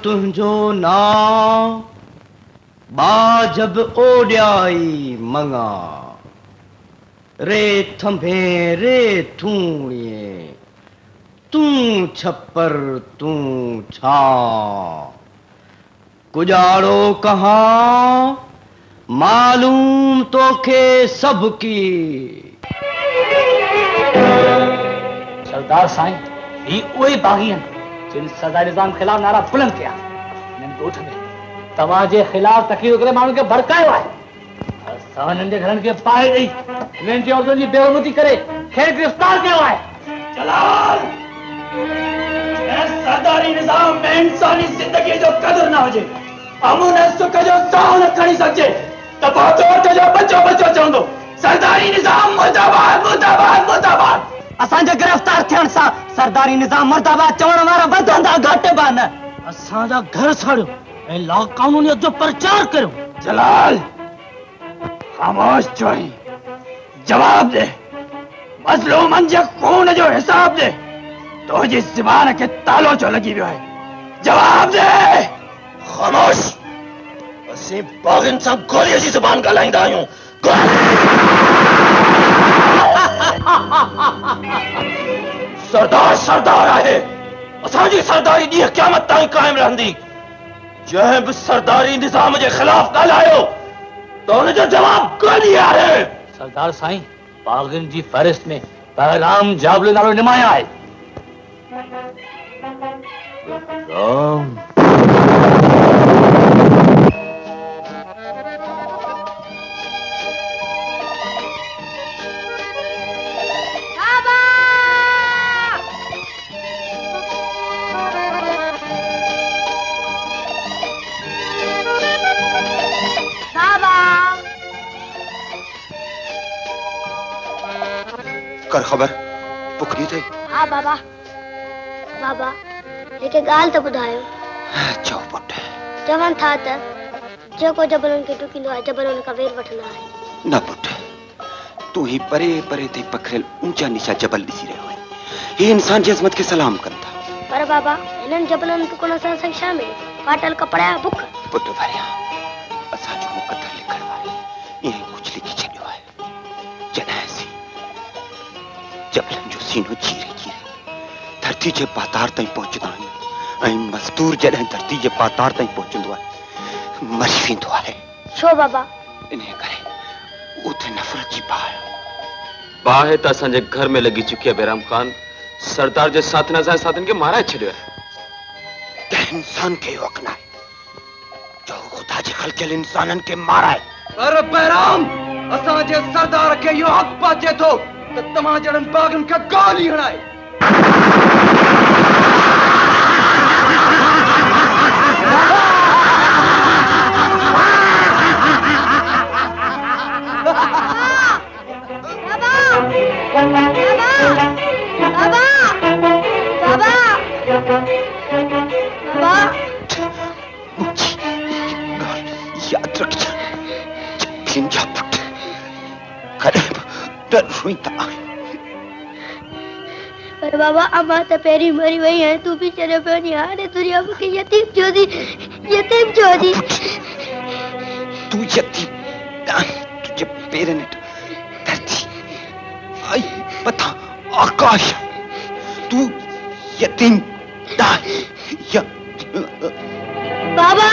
तुझो नाम बाजब ओड्याई मंगा रे थंभे रे थूणिए तू छप्पर तू छा गुजारो कहाँ मालूम तो के सबकी। सरदार साईं ही उहे बागी हैं जिन सदा निजाम खिलाफ नारा बुलंद किया। इन्हनि ॻोठ में तव्हांजे खिलाफ तक़रीर करे माण्हुनि खे भड़कायो आहे। असां हिननि जे घरनि खे पाए ॾेई हिननि जी औरतुनि जी बेहरमती करे खेर गिरफ़्तार कयो आहे। जलाल सरदारी निजाम में इंसानी जिंदगी जो कदर न हुजे अमून सुख जो साह न खणी सघे त पोइ जो बचो बचो चवंदो सरदारी निजाम मुर्दाबाद मुर्दाबाद मुर्दाबाद। असांजे गिरफ़्तार थियण सां सरदारी निजाम मुर्दाबाद चवण वारा वधंदा घटिबा न। असांजा घर साड़ियो ऐं ला कानूनियत जो प्रचार करियो। जलाल खामोश छो आहीं? जवाब दे मज़लूमनि जे खून जो हिसाब दे। तुंहिंजी ज़बान खे तालो छो लॻी वियो आहे? जवाब दे। खामोश असीं बाग़नि सां गोलीअ जी ज़बान ॻाल्हाईंदा आहियूं। सरदार सरदार आहे। असांजी सरदारी ॾींहं क़यामत ताईं क़ाइम रहंदी। जंहिं बि सरदारी निज़ाम जे ख़िलाफ़ ॻाल्हायो त हुनजो जवाब गोली आहे। सरदार साईं बाग़नि जी फ़हरिस्त में बहराम जाबले नालो निमाया आहे। राम कर खबर पुखरी थी। हाँ बाबा बाबा लेके गाल तो बुधायो। चो पुट जवान था त जेको जबरन के टुकिंदो आहे जबरन का वेर वठंदा आहे। न पुट तू ही परे परे ते पखरेल ऊंचा नीचा जबल ॾिसी रहियो आहे। ये इंसान जी अज़मत के सलाम कंदा। पर बाबा हिनन जबलन के कोन सां शामिल फाटल कपड़ा बुख पुट भरिया असा जो मुकद्दर लिखण वारी ये कुछ लिखी छॾियो आहे। जॾहिं सी जबलन जो सीनो चीरे चीरे धरती जे पातार ताईं पहुचंदा आहियूं ऐं मज़दूर जॾहिं धरती जे पातार ताईं पहुचंदो आहे मरी वेंदो आहे। छो बाबा? इन करे उते नफ़रत जी बाह है त असांजे घर में लगी चुकी है। बैराम खान सरदार जे साथन असांजे साथन के माराए छॾियो आहे। कंहिं इंसान के हक़ न आहे जो खुदा जे ख़लक़ियल इंसानन के माराए। पर बैराम असांजे सरदार के इहो हक़ पाचे थो त तव्हां जहिड़नि बाग़नि खे गोली हणाए। याद रख जा पुट कॾहिं डर रोईंदा आहिनि। पर बाबा अम्मा तो पेरी मरी वही है तू भी चले पे हारे दुनिया में के यतीम जोदी तू यतीम तुझे पेरन धरती आई पता आकाश तू यतीम या बाबा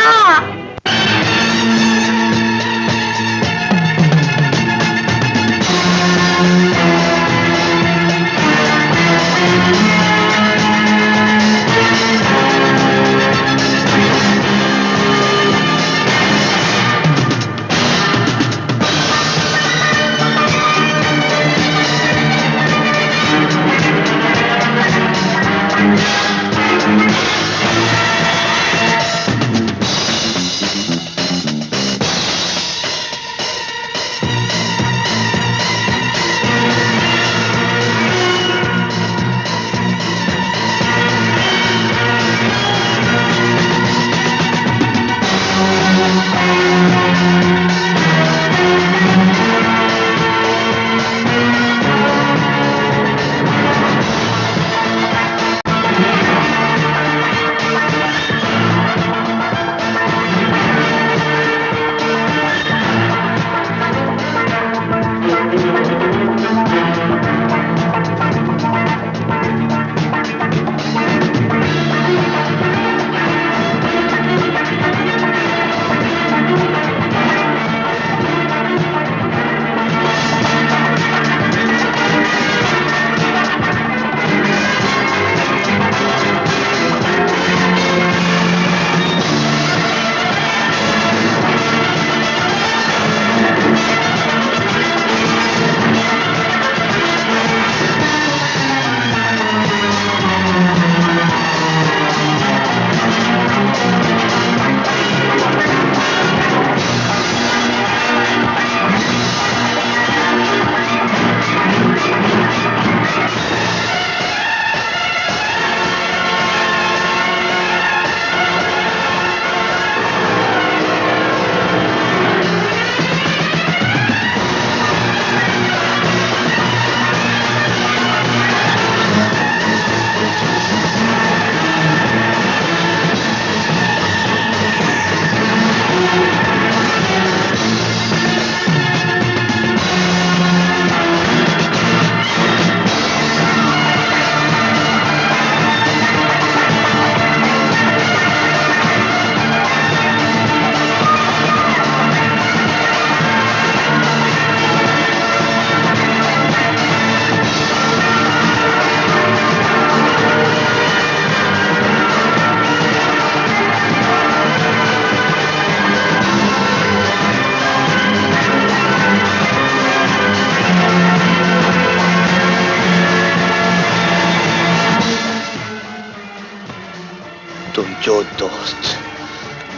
तुंहिंजो दोस्त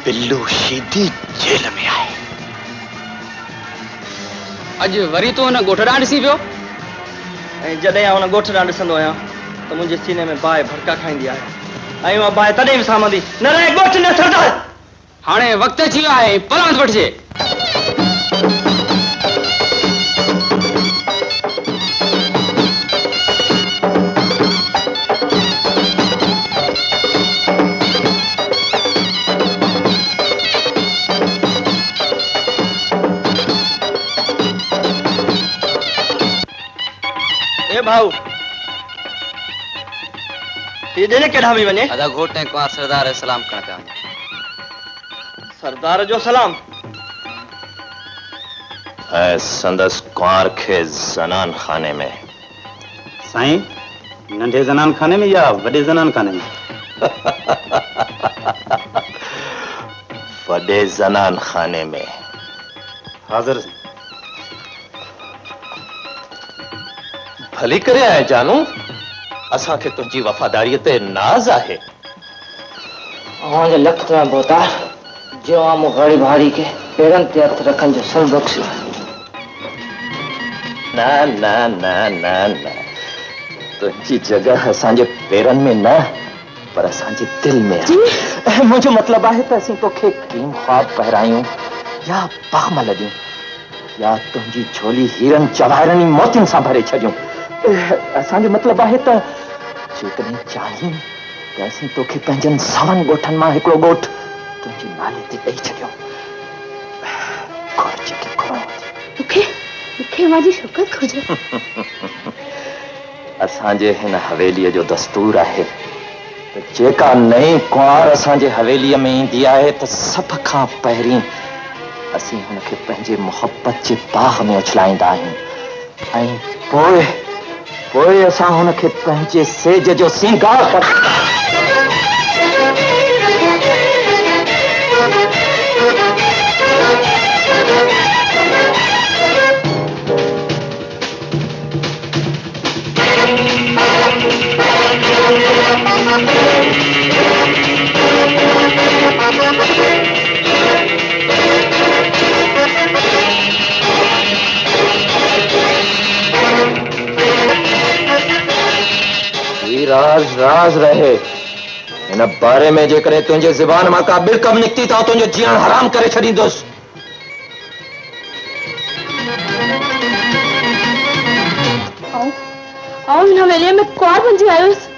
बिल्लू शीदी जेल में आहे। अॼु वरी तूं हुन ॻोठ ॾांहुं ॾिसी पियो? ऐं जॾहिं हुन ॻोठ ॾांहुं ॾिसंदो आहियां त मुंहिंजे सीने में बाहि भड़का खाईंदी आहे ऐं उहा बाहि तॾहिं विसामंदी न रहे ॻोठ न सरदार। हाणे वक़्तु अची वियो आहे, पलांत वठिजे। भाऊ ये जने केड़ा भी वने अदा घोटे को सरदार सलाम करता सरदार जो सलाम है संदस कुंवर के जनान खाने में। साईं नंढे जनान खाने में या बड़े जनान खाने में? बड़े जनान खाने में। हाजिर। भली करे आए जानू, असा के तुझी वफादारी ते नाज आहे। मुझे लगता है बोतार जो आम घड़ी भाड़ी के पेरन ते हथ रखन जो सब बख्शो। ना ना ना ना ना तुझी जगह असांजे पेरन में न पर असांजे दिल में आहे। मुझे मतलब आहे त असीं तोखे कीम ख्वाब पहिरायूं या बागमल ॾियूं या तुझी झोली हीरन जवाहरनी मोतियुनि सां भरे छॾियूं। असांजो मतलब आहे त जेकॾहिं चाहियूं त असीं तोखे पंहिंजनि सवन ॻोठनि मां हिकिड़ो ॻोठ तुंहिंजे नाले ते ॾेई छॾियूं। मूंखे मुंहिंजी शुक्र घुर्जे। असांजे हिन हवेलीअ जो दस्तूर आहे त जेका नई कुंवार असांजे हवेलीअ में ईंदी आहे त सभ खां पहिरीं असीं हुनखे पंहिंजे मोहब्बत जे बाग़ में उछलाईंदा आहियूं ऐं पोइ असां हुनखे पंहिंजे सेज जो सिंगार राज राज रहे। इन बारे में जेकरे तुझे ज़बान मां का बिरकम निकती तो तुझो जीवन हराम करे छड़ींदुस। आओ इन हवेलीअ में कुंवार बणिजी आयुस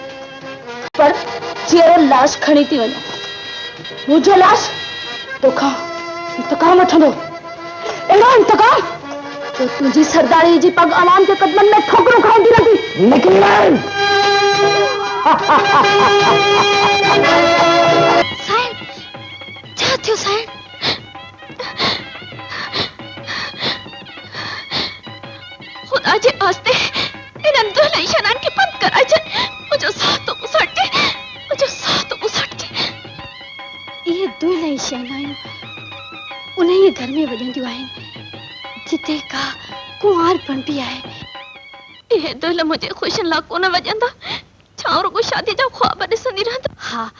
पर चेरो लाश खणी थी वञा। मुंहिंजो लाश तोखां इंतकाम वठंदो। अहिड़ो इंतकाम जो तुंहिंजी सरदारी जी पग आवाम जे कदमनि में ठोकरूं खाईंदी रहंदी। निकली वञ। साईं छा थियो साईं? खुदा जे वास्ते इन्हनि दुल्हन शनान खे बंदि कराइजे। मुंहिंजो साह तो मुसटजे। इहे दुल्हन शनायूं उन ई घर में वॼंदियूं आहिनि जिते का कुंवारपण बि आहे। इहे दुल्हन मुंहिंजे ख़ुशियुनि लाइ कोन वॼंदा, छा रुगो शादी जा ख्वाब ॾिसंदी रहंदा। हा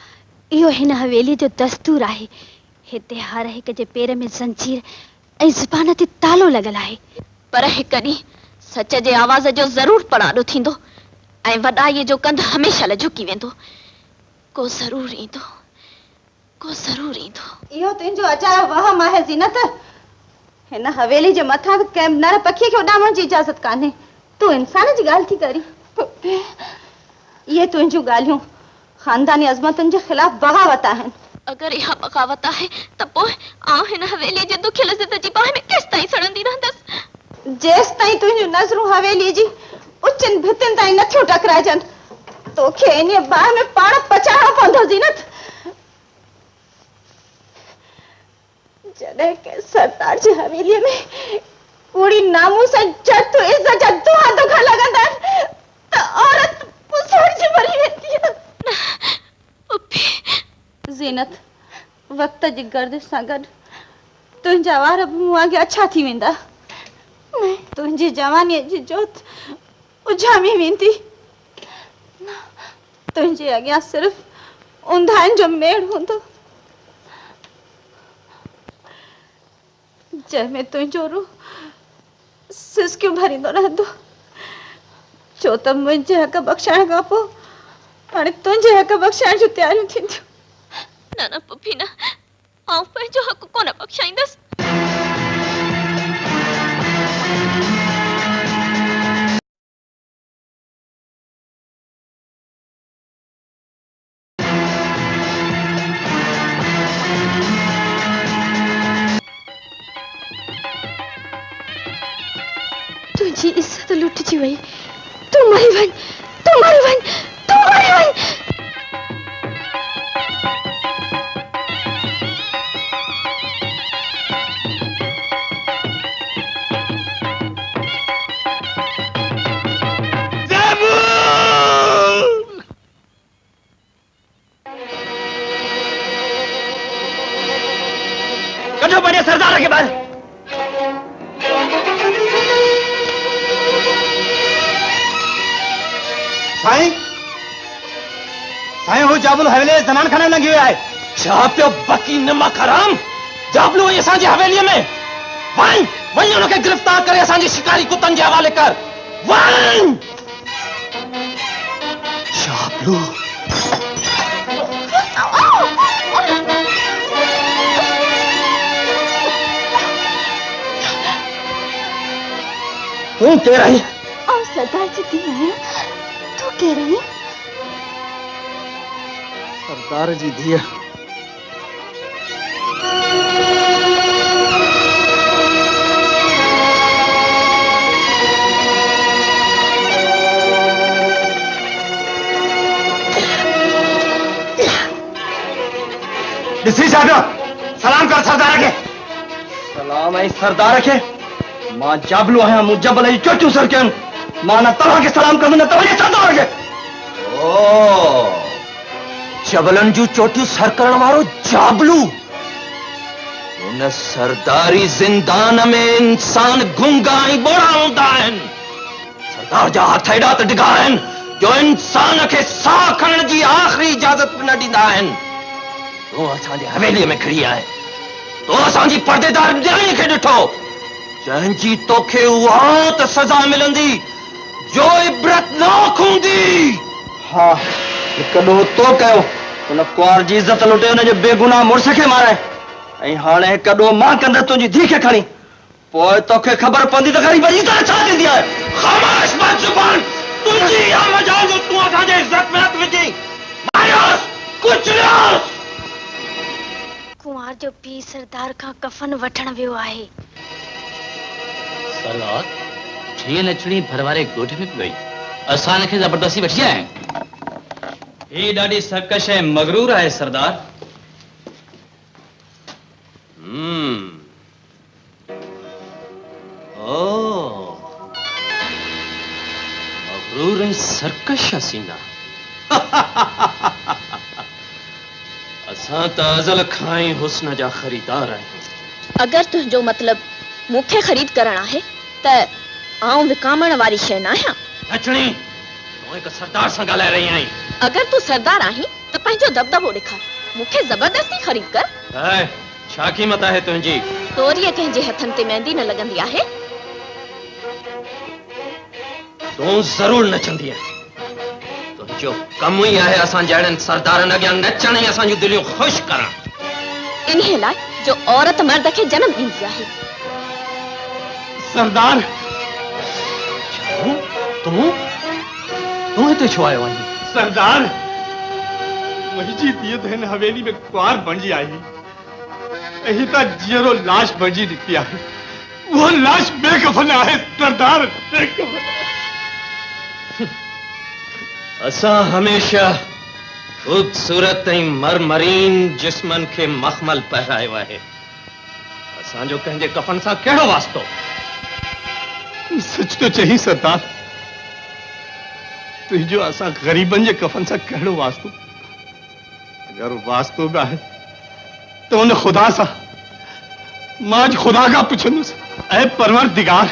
इहो हिन हवेली जो दस्तूर आहे। हिते हर हिक जे पेर में ज़ंजीर ऐं ज़ुबान ते तालो लॻल आहे। पर हिक ॾींहुं सच जे आवाज़ जो ज़रूर पड़ाॾो थींदो ऐं वॾाईअ जो कंध हमेशह झुकी वेंदो। को ज़रूर ईंदो। इहो तुंहिंजो अचायो वहम आहे ज़ीनत। हिन हवेली जे मथां कंहिं नर पखी खे उॾामण जी इजाज़त कान्हे। तूं इंसान जी ॻाल्हि थी करी। ये तुंहिंजूं ॻाल्हियूं खानदानी अज़मतुनि जे ख़िलाफ़ बग़ावत आहिनि। अगर इहा बग़ावत आहे त पोइ आउं हिन हवेली जे दुख लज़त जी बाहि में केसि ताईं सड़ंदी रहंदसि। जेसि ताईं तुंहिंजूं नज़रूं हवेली जी उचनि भितियुनि ताईं नथियूं टकराइजनि तोखे इन बाहि में पाण पचाइणो पवंदो ज़ीनत। जॾहिं के सरदार जी हवेलीअ में कूड़ी नामूस ऐं जत इज़त जा दुआ दुखा लॻंदा आहिनि त औरत मुसड़जी मरी वेंदी आहे। ज़ीनत वक़्त जी गर्दिश सां गॾु तुंहिंजा वार बि मूं वांगुरु अछा थी वेंदा। तुंहिंजी जवानीअ जी जोत उजामी वेंदी। तुंहिंजे अॻियां सिर्फ़ उंधाइन जो मेड़ होंदो जंहिंमें तुंहिंजो रूह सिसकियूं भरींदो रहंदो छो त मुंहिंजे हक़ बख़्शाइण खां पोइ हाणे तुंहिंजे हक़ बख़्शाइण जूं तयारियूं थींदियूं। न न पुफी न, आउं पंहिंजो हक़ कोन बख़्शाईंदसि। तुझी इज्जत लुटजी वई, तू मरी वञ, तू मरी वञ, तू मरी वञ। कठो पड़े सरदार के बाहर। साईं, साईं वो जाबलू हवेली जनान खाने में लगी हुआ है। छा पियो बकी नमक हराम, जाबलू वही असांजी हवेली में। वहीं वहीं उनके गिरफ्तार करे असांजी शिकारी कुतन के हवाले कर। वहीं जाबलू तू कह रही? और सरदार जी दी है, तू कह रही? सरदार जी दिया। इसी साहब सलाम कर सरदार के। सलाम है सरदार के। मां जाबलू है मुजबल है चोचू सर के मां न तवा के सलाम कर न तवा के सरदार के। ओ जबलन जू चोटी सर करण वारो जाबलू उन सरदारी जिंदान में इंसान गुंगा ही बोड़ा होंदा आहिनि। सरदार जा हथ एडा त डिघा आहिनि जो इंसान के साह खणण जी आखिरी इजाजत न ॾींदा आहिनि। तूं असांजे हवेलीअ में खड़ी आहे, तूं असांजी पर्देदार न्याणी खे ॾिठो जंहिंजी तोखे उहा त सज़ा मिलंदी जो इबरत नाक हूंदी। हा हिकु ॾोह तो कयो, उन कुंवार जी इज़त लुटे उनजे बेगुनाह मुड़ुस खे मारे ऐं हाणे हिकु ॾोह मां कंदसि तुंहिंजी धीउ खे खणी। पोइ तोखे ख़बर पवंदी त ग़रीब जी इज़त छा थींदी आहे। ख़ामोश बस ज़ुबान, तुंहिंजी इहा मजाल जो तूं असांजे इज़त में हथ विझी मारियोसि कुचलियोसि। कुंवार जो पीउ सरदार खां कफन वठण वियो आहे। सरदार ठी नचणी भरवारे गोठ में पई असां खे जबरदस्ती वठी आया आहिनि। ही ॾाढी सरकश ऐं मगरूर आहे सरदार। ओ मगरूर ऐं सरकश हसीना। असां त अज़ल खां ई हुस्न जा ख़रीदार आहियूं। अगर तुझो मतलब मुखे खरीद करण आहे त आऊं विकामण वारी शइ न आहियां। नचणी तूं हिकु सरदार सां ॻाल्हाए रही आहीं। अगर तू सरदार आहीं त पंहिंजो दबदबो ॾेखार, मुखे जबरदस्ती खरीद कर। ऐं छा क़ीमत आहे तुंहिंजी? तोरीअ कंहिंजे हथनि ते मेहंदी न लॻंदी आहे। तूं ज़रूर नचंदी आहे। तुंहिंजो कमु ई आहे असां जहिड़नि सरदारनि अॻियां नचण ऐं असांजूं दिलियूं ख़ुशि करण। इन्हीअ लाइ जो औरत मर्द खे जनम ॾींदी आहे। सरदार तूं तूं हिते छो आयो आहीं? सरदार मुंहिंजी धीअ त हिन हवेली में कुंवार बणिजी आई ऐं ही त जीअरो लाश बणिजी निकिती आहे। उहो लाश बेकफन आहे सरदार, बेकफन। असां हमेशा ख़ूबसूरत ऐं मरमरीन जिस्मनि खे मखमल पहिरायो आहे। असांजो कंहिंजे कफन सां कहिड़ो वास्तो? सच तो चई सरदार, तुझो असां ग़रीबनि जे कफन सां कहिड़ो वास्तो? अगर वास्तो बि आहे तो उन खुदा सां मां अॼु खुदा खां पुछंदुसि, ऐं परवरदिगार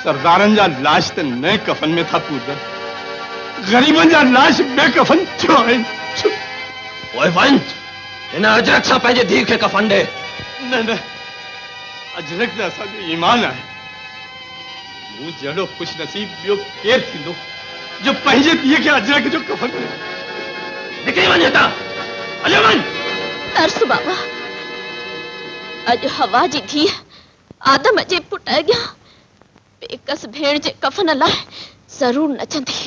सरदारनि जा लाश त नए कफन में था पूजनि, ग़रीबनि जा लाश बेकफन छो आहिनि? ओए वंश, इन अजरक सां पंहिंजे धीउ खे कफन ॾे। न न, अजरक त असांजो ईमान आहे। मूं जहिड़ो खुश नसीब ॿियो केरु थींदो जो पंहिंजे धीउ खे अजरक जो कफन करे। निकिरी वञ हितां, हलियो वञ। तरस बाबा, अॼु हवा जी धीउ आदम जे पुट अॻियां बेकस भेण जे कफन लाइ जरूर नचंदी।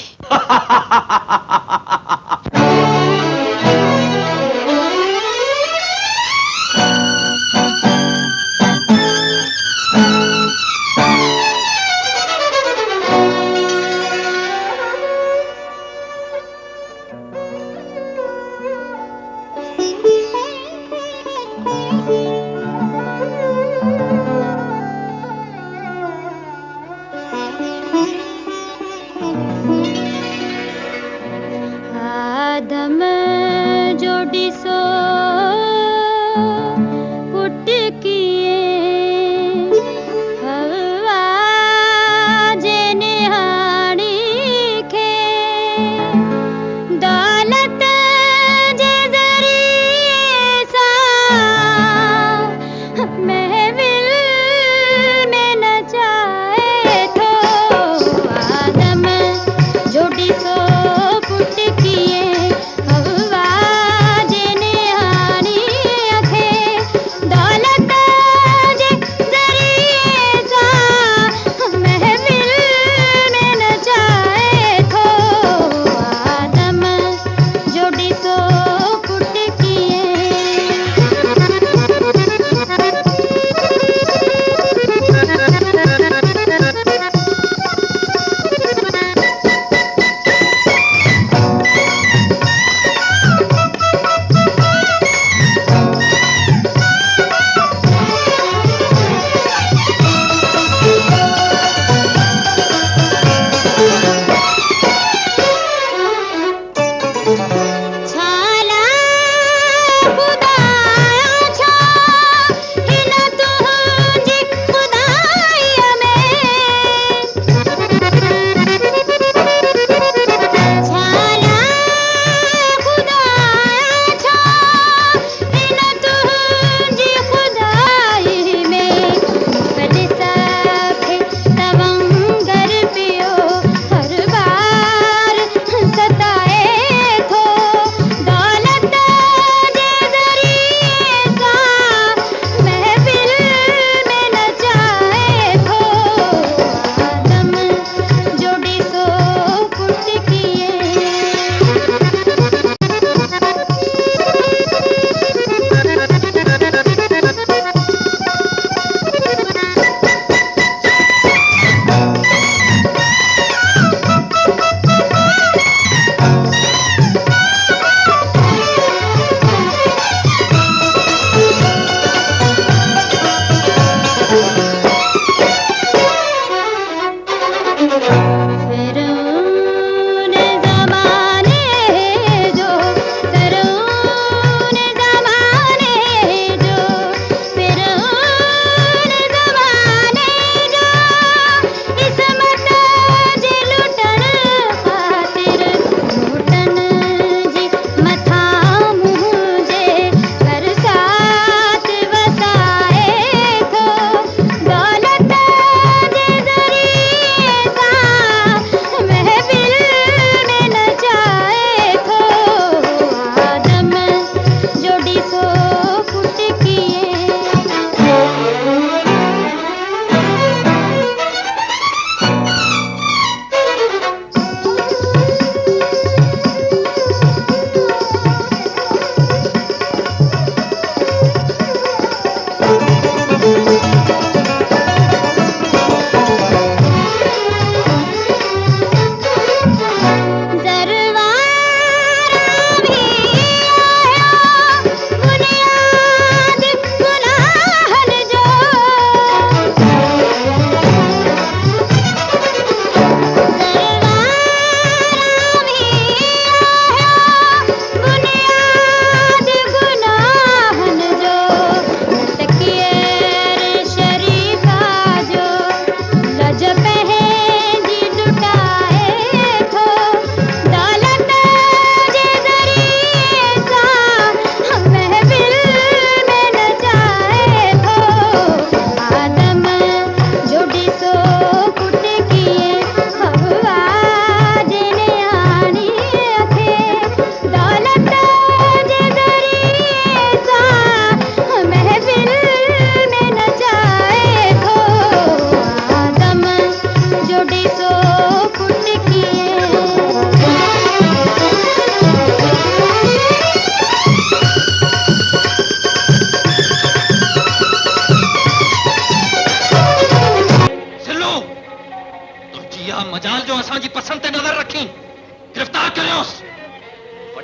पुट किए हवा जने हानी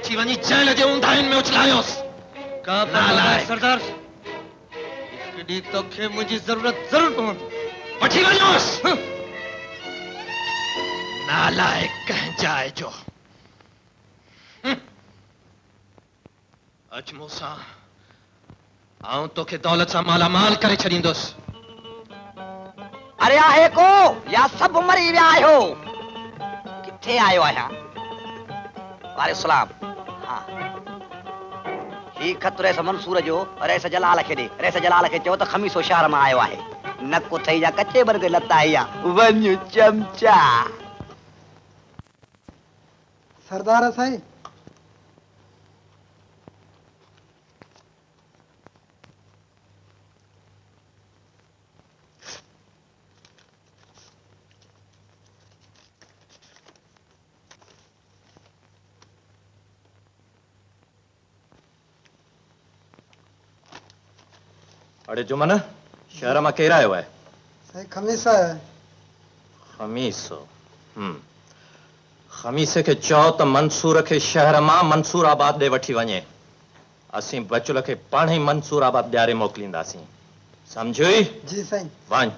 वठी वञी जेल जे ऊंधाइन में उछलायोस। का सरदार कॾहिं तोखे मुंहिंजी ज़रूरत ज़रूर पवंदी। वठी वञोस। नालायक कंहिं जाइ जो। अच मूंसां, आऊं तोखे दौलत सां मालामाल करे छॾींदुसि। अरे आहे को या सब मरी विया आहियो? किथे आयो आहियां? वालेकुम सलाम। हाँ ही ख़त रईस मंसूर जो रईस जलाल खे ॾे। रईस जलाल खे चओ त खमीसो शहर मां आयो आहे। नक उथई जा कचे बर्ग लता या वञ चमचा। सरदार साईं अड़े जुमन, शहर मां केरु आयो आहे? साईं खमीसा है। खमीसो। खमीसे खे चओ त मंसूर खे शहर मां मंसूराबाद ॾे वठी वञे। असीं बचुल खे पाण ई मंसूराबाद ॾियारे मोकिलींदासीं। समझुई? जी साईं। वञ।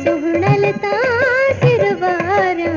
सुहणल ता सिरवारा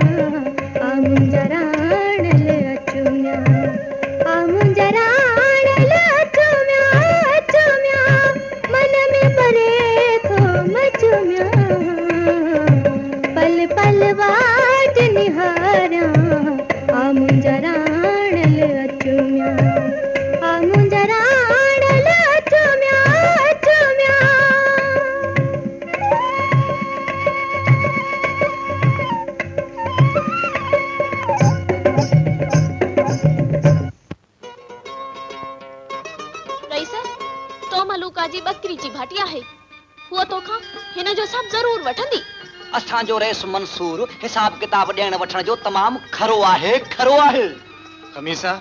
असांजो रेस मंसूर हिसाब किताब ॾियण वठण जो तमामु खरो आहे, खरो आहे। खमीसा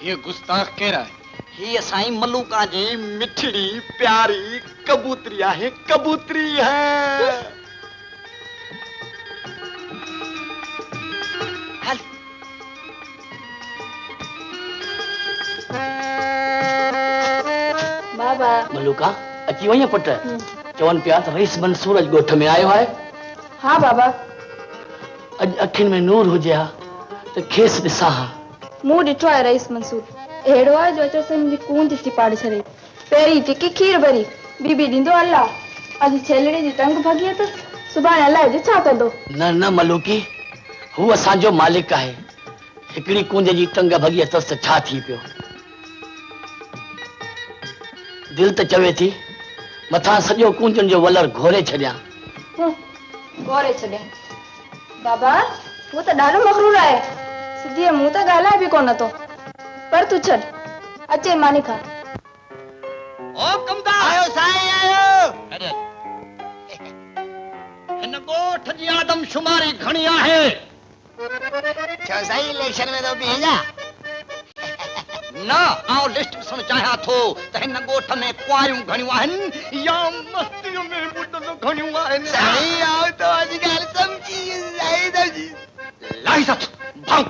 ये गुस्ताख केरु आहे? ही असांजी मलूका जी मिठड़ी प्यारी कबूतरी आहे, कबूतरी है। हल बाबा मलूका अची वई पुट चवन पिया त रईस मंसूर अॼु ॻोठ में आयो आहे। हाँ बाबा अॼु अखियुनि में नूर हुजे हा त खेसि ॾिसां हा। मूं ॾिठो आहे रईस मंसूर अहिड़ो आहे जो अचो से मुंहिंजी कून थी पाड़े छॾे। पहिरीं टिकी खीर भरी बीबी ॾींदो अलाह, अॼु छेलड़ी जी टंग भॻी त सुभाणे अलाए जो छा कंदो। न न मलूकी हू असांजो मालिक आहे, हिकिड़ी कुंज जी टंग भॻी अथसि त छा थी पियो। दिल त चवे थी मथां सॼो कुंजनि जो वलर घोरे छॾियां। घोरे छॾियां बाबा वो तो ॾाढो मगरूर आहे, सिधी मुंह त ॻाल्हाए बि कोन थो। पर तू छॾ अचे मानी खा। ओ कमदा आयो साईं आयो। हिन ॻोठ जी आदमशुमारी घणी आहे? छो साईं इलेक्शन में तो बीहजा न आउं लिस्ट ॾिसण चाहियां थो त हिन ॻोठ में कुआरियूं घणियूं आहिनि या मस्तीअ में ॿुॾल घणियूं आहिनि। साईं आउं तव्हांजी ॻाल्हि सम्झी लाई सथ भाऊ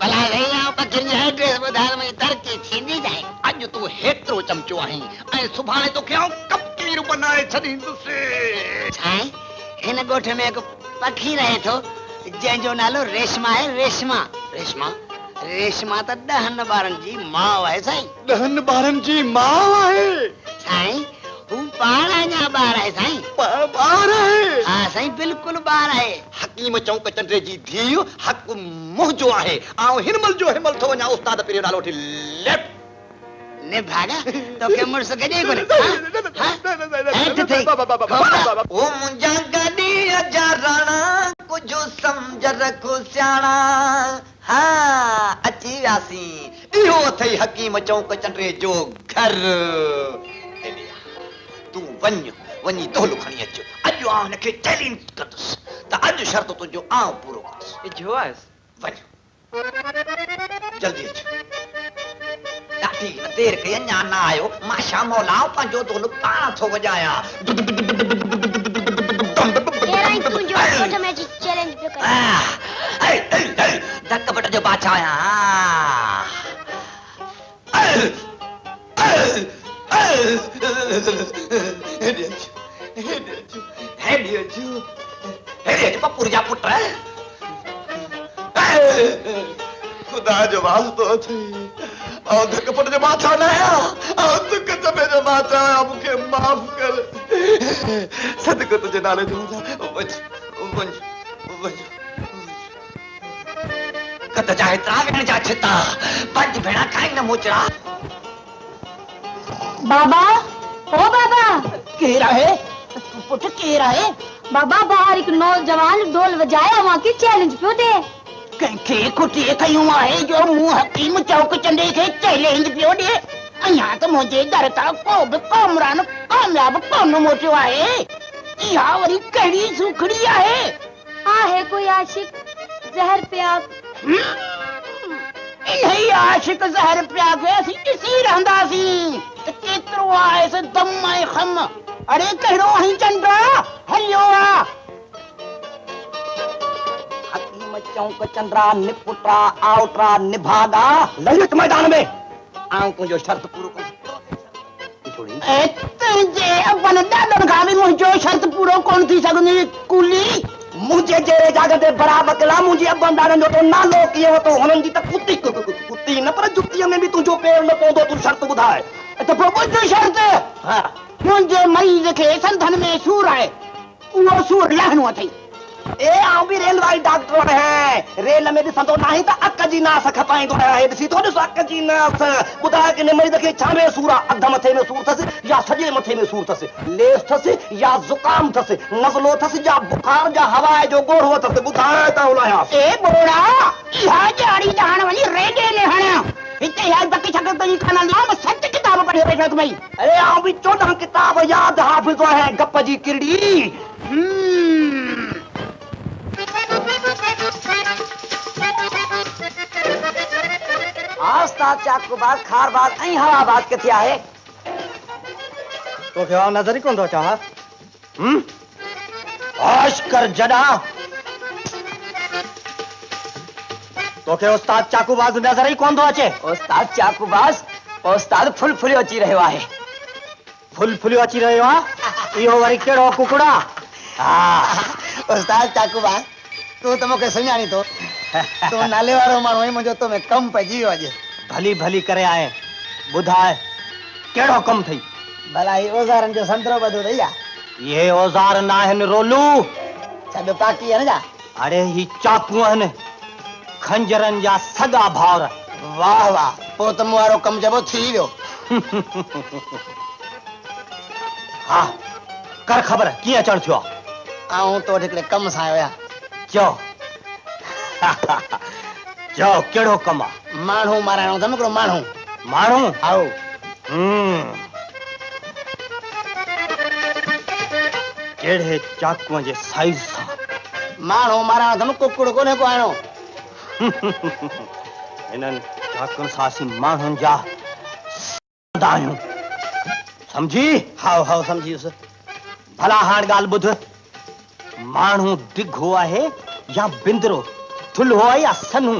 भला साईं आउं पखियुनि जी एड्रेस ॿुधाइण में तरक़ी थींदी जाए। अॼु तूं हेतिरो चमचो आहीं ऐं सुभाणे तोखे आउं कपकीर बनाए छॾींदुसि। साईं हिन ॻोठ में हिकु पखी रहे थो जंहिंजो नालो रेशमा आहे। रेशमा रेशमा रेशमा त 10 ॿारनि जी माउ आहे साईं। 10 ॿारनि जी माउ आहे साईं? हू पाण अञा ॿार आहे साईं। ॿार आहे? हा साईं बिल्कुलु ॿार आहे। हकीम चौंक चंड्रे जी धीउ हक़ मुंहिंजो आहे। ऐं हिनमल जो हिनमल थो वञा उस्ताद पहिरियों नालो वठी लेप निभागा तोखे मुड़ुस गॾे कोन्हे। ओ मुंहिंजा गॾी अजा राणा कुझु सम्झ रखो सियाणा। हाँ अची वियासीं, इहो अथई हकीम चौंक चंड्रे जो घर। तूं वञी दोहलो खणी अचो। अॼु आउं हिनखे चैलेंज कंदुसि त अॼु शर्त तुंहिंजो आउं पूरो कंदुसि। वञ जल्दी अचो। ॾाढी देर कई अञा न आयो। माशा मौला पंहिंजो दोलो पाण थो वॼायां। धक बट जो बादशाह आहियां। पप्पूर जा पुट खुदा जो वास्तो अथई ऐं धक पट जो बादशाह न आहियां ऐं दुख दॿे जो बादशाह आहियां। मूंखे माफ़ कर सदको तुंहिंजे नाले जो वञ कत जा हेतिरा वेण जा छिता पंज भेणा खाई न मोचड़ा। बाबा ओ बाबा केर आहे? पुट केर आहे? बाबा बाहर एक नौजवान ढोल वजाए वहां की चैलेंज पियो दे। कंहिंखे खुटी कयूं आहे जो मूं हकीम चौक चंडे खे चैलेंज पियो ॾे? अञा त मुंहिंजे दर तां को बि कामरान कामयाब कोन मोटियो आहे। इहा वरी कहिड़ी सुखड़ी आहे कोई आशिक जहर पिया। इन्ही आशिक ज़हर पिया खे असीं ॾिसी रहंदासीं त केतिरो आहे से दम ऐं ख़म। अरे कहिड़ो आहीं चंड्रा हलियो आहे। हकीम चौंक चंद्रा निपुटा आउटरा निभागा ललित मैदान में आउं तुंहिंजो शर्त पूरो तुंहिंजे अपन ॾाॾनि खां बि मुंहिंजो शर्त पूरो कोन थी सघंदी। कुली मुझे जहिड़े जाग ते बराबर कला मुंहिंजे अबनि ॾाॾनि जो तो नालो कीअं वरितो हुननि जी त कुती न पर जुतीअ में बि तुंहिंजो पेर न पवंदो। तूं शर्त ॿुधाए त पोइ ॿुध शर्त। हा मुंहिंजे मरीज़ खे संधनि में सूर आहे, उहो सूर लहणो अथई। ए आउं बि रेल वारी डॉक्टर आहियां। रेल में ॾिसंदो नाहीं त अक जी नास खपाईंदो आहियां। ॾिसी थो ॾिस अक जी नास। ॿुधाए कि मरीज़ खे छा में सूर आहे? अधु मथे में सूर अथसि या सॼे मथे में सूर अथसि? लेस अथसि या ज़ुकाम अथसि? नज़लो अथसि या बुखार या हवा जो गोड़ो अथसि? ॿुधाए त उलायां। ए बोड़ा इहा ॼाड़ी ॼाण वञी रेडे ले हणिया। हिते यार बकी छक तई खाना लिया मैं 7 किताब पढ़े बैठा तुम। अरे आउं भी 14 किताब याद हाफ़िज़ है गप जी किरड़ी। उस्ताद चाकूबाज खारबाज ऐं हवाबाज किथे आहे? तोखे आउं नज़र ई कोन थो अचां। होश कर जॾा तोखे उस्ताद चाकूबाज नज़र ई कोन थो अचे। उस्ताद चाकूबाज उस्ताद फुल फुलियो अची रहियो आहे। फुल फुलियो अची रहियो आहे? इहो वरी कहिड़ो कुकड़ा? उस्ताद चाकूबाज तूं त मूंखे सुञाणी थो। तूं नाले वारो माण्हू आहीं, मुंहिंजो तो में कमु पइजी वियो अॼु। भली भली करे आए, ॿुधाए कहिड़ो कमु अथई? भला ही औज़ारनि जो संतरो ॿधो अथई छा? इहे औज़ार न आहिनि रोलू। छॾ पाकी आहे न छा? अड़े ही चाकू आहिनि, खंजरनि जा सॻा भाउर। वाह वाह, पोइ त मूं वारो कमु जबो थी वियो। हा कर ख़बर कीअं अचणु थियो आहे? आऊं तो हिकिड़े कम सां आयो आहियां। चओ चओ कहिड़ो कमु आहे? माण्हू माराइणो अथमि हिकिड़ो माण्हू। माण्हू? आओ। कहिड़े चाकूअ जे साइज़ सां? माण्हू माराइणो अथमि, कुकुड़ कोन्हे को आइणो। हिननि चाकुनि सां असीं माण्हुनि जा आहियूं, समझी? हाउ हाउ समझी वियुसि। भला हाणे ॻाल्हि ॿुध, माण्हू डिघो आहे या बिंदरो, थुल्हो आहे या सन्हू,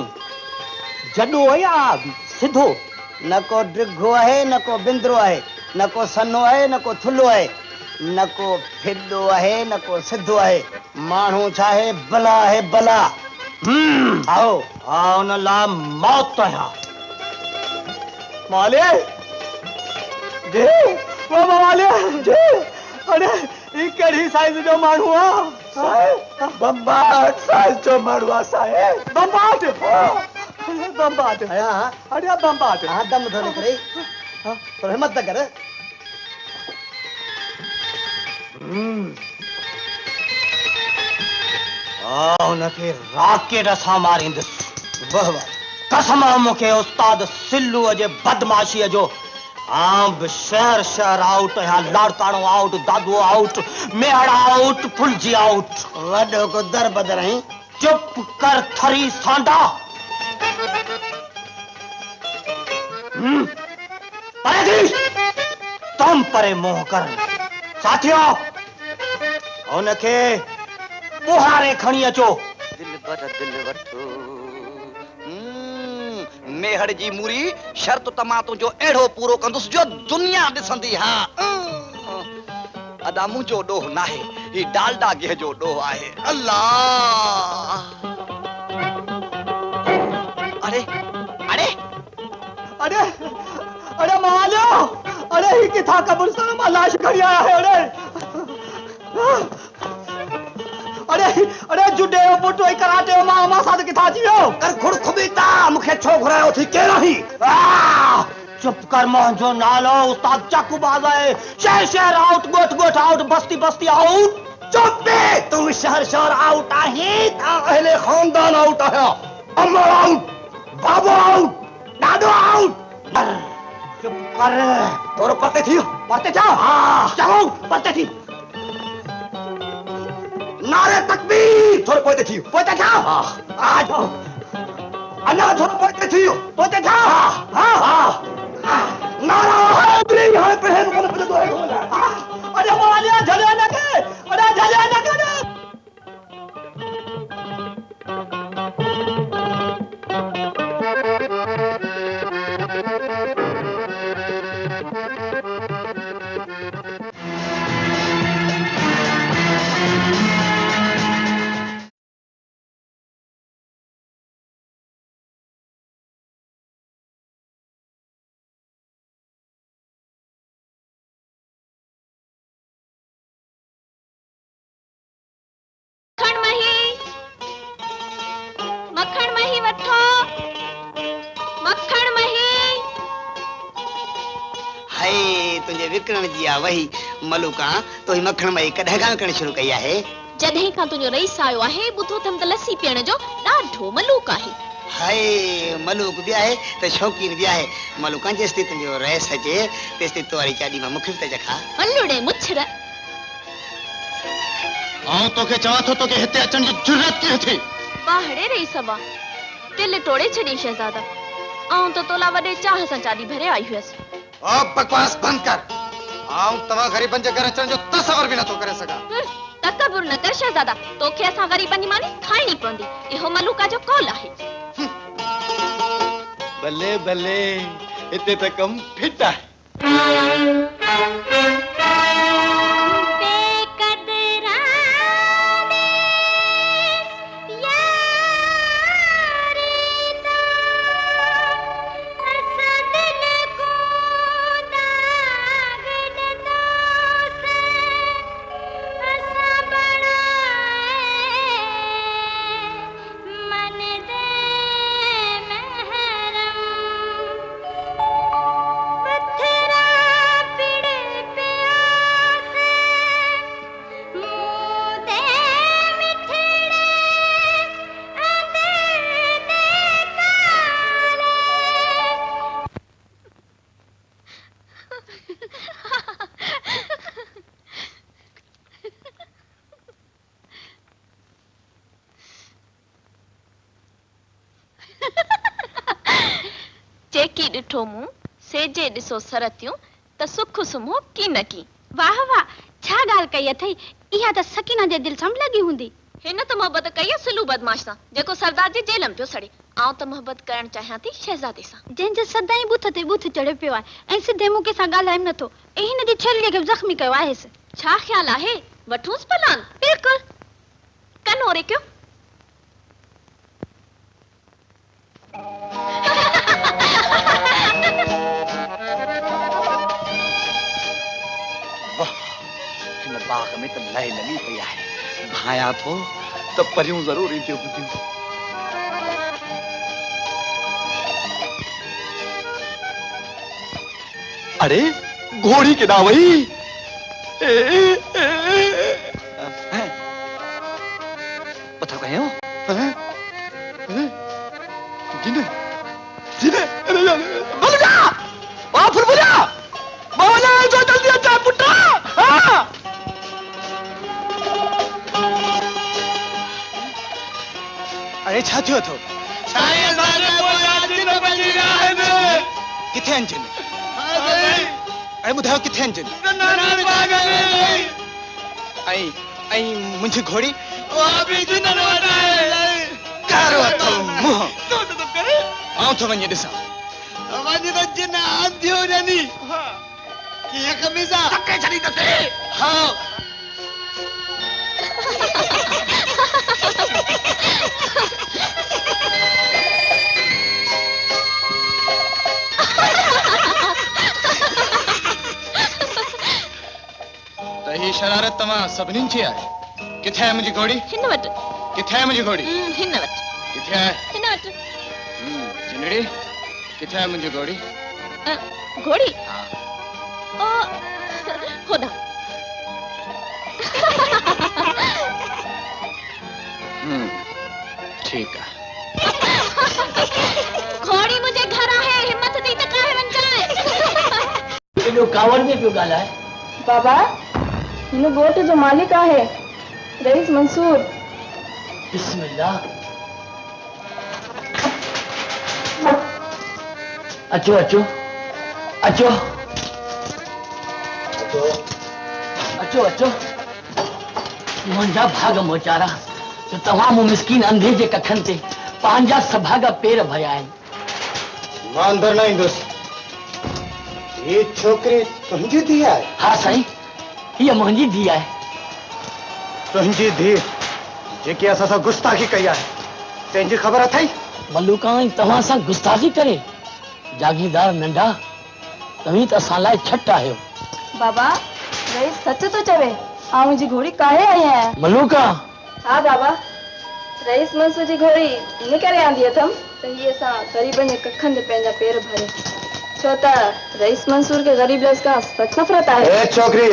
जॾो आहे या सिधो? न को डिघो आहे, न को बिंदरो आहे, न को सन्हो आहे, न को थुल्हो आहे, न को फिदो आहे, न को सिधो आहे। माण्हू छा आहे? बला आहे बला। आओ आओ न ला मौत है। माले जे बाबा माले जे, अरे ई कड़ी साइज जो माण्हू आ साहेब? बम्बाट साइज जो माण्हू आ साहेब। बम्बाट बम्बाट अरे बम्बाट। हाँ दम थो निकिरे, थोरो हिम्मत त कर। उनखे राकेट सां मारींदुसि। वाह वाह, कसम मूंखे उस्ताद सिल्लूअ जे बदमाशीअ जो। आउं बि शहर शहर आउट आहियां, लाड़काणो आउट, दादू आउट, मेहड़ आउट, फुलजी आउट। वॾो को दर बदर आहीं। चुप कर थरी सांडा। परे थी, तुम परे मोह कर। साथियो उनखे बुहारे खणी अचो। दिल वठो मेहड़ जी मूरी शर्त तमा तुंहिंजो अहिड़ो पूरो कंदुसि जो दुनिया ॾिसंदी। हाँ अदा मुंहिंजो ॾोह नाहे, ही डालडा गेह जो ॾोह आहे। अल्लाह अरे अरे अरे अरे मालियो, अरे ही किथा कब्रिस्तान में लाश खड़ी आया है। अरे अरे जुडे पुटो कराटे मां साथ किथा जी वियो? कर खुड़ खुबीता मूंखे छो घुरायो थी केड़ा ही? चुप कर, मुंहिंजो नालो उस्ताद चाकूबाज आहे। शहर शहर आउट, गोठ गोठ आउट, बस्ती बस्ती आउट। चुप बे, तू शहर शहर आउट आहे, अहले खानदान आउट आया। अम्मा आउट, बाबू आउट, दादू आउट। चुप कर, तोरो पते थी? पते था? हाँ चलो पते थी। नारे तकबीर, थोड़े पोते थी। पोते था? आ जाओ। अन्ना थोड़े पोते थी। पोते था? हाँ नारा हैदरी है पहन को पते तो है। अरे मालिया झले न के, अरे झले न के। मक्खण मही वठो, मक्खण मही। हाय तुझे विकरण जी आ वही मलूका, तो ही मक्खण मही कॾहिं खां विकण शुरू कई आहे? जॾहिं खां तुंहिंजो रईस आयो आहे, ॿुधो अथमि त लस्सी पीअण जो ॾाढो मलूक आहे। हाय मलूक भी आहे त शौकीन भी आहे। मलूका जेसि तुंहिंजो रईस अचे तेसि तो वारी चाॾी मां मूंखे बि त चखा। अल्लुड़े मुछर, आऊं तोखे चवां थो तोखे हिते अचण जी जुर्रत कीअं थी? बाहड़े रही सवा दिल तोड़े छॾी शहज़ादा। आऊं तो तोला वडे चाह सां चादी भरे आई हुयसि। अब बकवास बंद कर। आऊं तव्हां ग़रीबनि जे घर अचण जो तसवर बि नथो करे सघां। तकबुर न कर शहजादा, तोखे असां ग़रीबनि जी मानी खाइणी पवंदी। इहो मलूका जो कौल आहे। भले भले, हिते त कम फिट आहे। चेकी डिठो मुंह सेजे दिसो सरतियूं त सुख सुमो की न की। वाह वाह, छा गाल कई अथई। इहा त सकीना जे दिल सम लगी हुंदी। हिन त मोहब्बत कई सुलू बदमाश सां, जेको सरदार जी जेल में पियो सड़े। आऊं त मोहब्बत करण चाहियां थी शहजादे सां, जंहिंजे सदाई बुथ ते बुथ चढ़े पियो आहे ऐं सिधे मुके सां ॻाल्हाए नथो। ऐं हिन जी छेलीअ खे ज़ख्मी कयो आहेसि। छा ख़्याल आहे, वठूंसि पलान? बिल्कुलु कन ओरे कयो। हिन बाग में त लय लगी पई आहे। भाया थो त परियूं ज़रूर ईंदियूं हूंदियूं। अरे घोड़ी केॾां वई? पथर कयो जिने जिने बलगा वाह फुलबुलिया बावला जो जल्दी अचा पुटा। हां अरे छा थियो थो? छाए सारे पोया दिन बजी विया आहिनि। किथे आहिनि जिन? अरे ॿुधायो किथे आहिनि जिन? नारायण बाग में। ऐं मुंहिंजी घोड़ी? उहा बि जिननि वटि आहे। कारो अथव मुंहुं। आऊं थो वञी ॾिसां। वञ त जिन अंधियो ॼनी। कीअं कमीज़ा धके छॾी त थे। हा त ही शरारत तव्हां सभिनीनि जी आहे। किथे आहे मुंहिंजी घोड़ी? हिन वटि। किथे आहे मुंहिंजी घोड़ी? हिन वटि। किथे आहे? हिन वटि। जिनड़ी किथे आहे मुंहिंजी घोड़ी? घोड़ी? ओ होदा। ठीक है। घोड़ी मुझे घर आहे, हिम्मत दी त काहे वञ जाए। एॾो कावड़ में पियो ॻाल्हाए। बाबा हिन ॻोठ जो मालिक आहे रईस मंसूर। बिस्मिल्लाह। अचो अचो अचो अचो अचो अचो। मुंहिंजा भाग मोचारा जो तव्हां मूं मिस्कीन अंधे जे कखनि ते पंहिंजा सभागा पेर भरिया आहिनि। मां अंदर न ईंदुसि। ये छोकिरी तुंहिंजी धीउ आहे? हा साईं, हीअ मुंहिंजी धीउ आहे। तुंहिंजी धीउ जेकी असां सां गुस्ताखी कई आहे, तंहिंजी ख़बर अथई? मलूका तव्हां सां गुस्ताखी करे? जागीरदार नंढा, तव्हीं त असां लाइ छट आहियो। बाबा रईस सच तो चवे, आ मुंहिंजी घोड़ी काहे आई आहे? मलूका। हा बाबा, रईस मंसूर जी घोड़ी इन करे आंदी अथमि त हीअ असां ग़रीबनि जे कखनि ते पंहिंजा पेर भरे। छो त रईस मंसूर के गरीब लस खां सख़्त नफ़रत आहे। ए छोकिरी,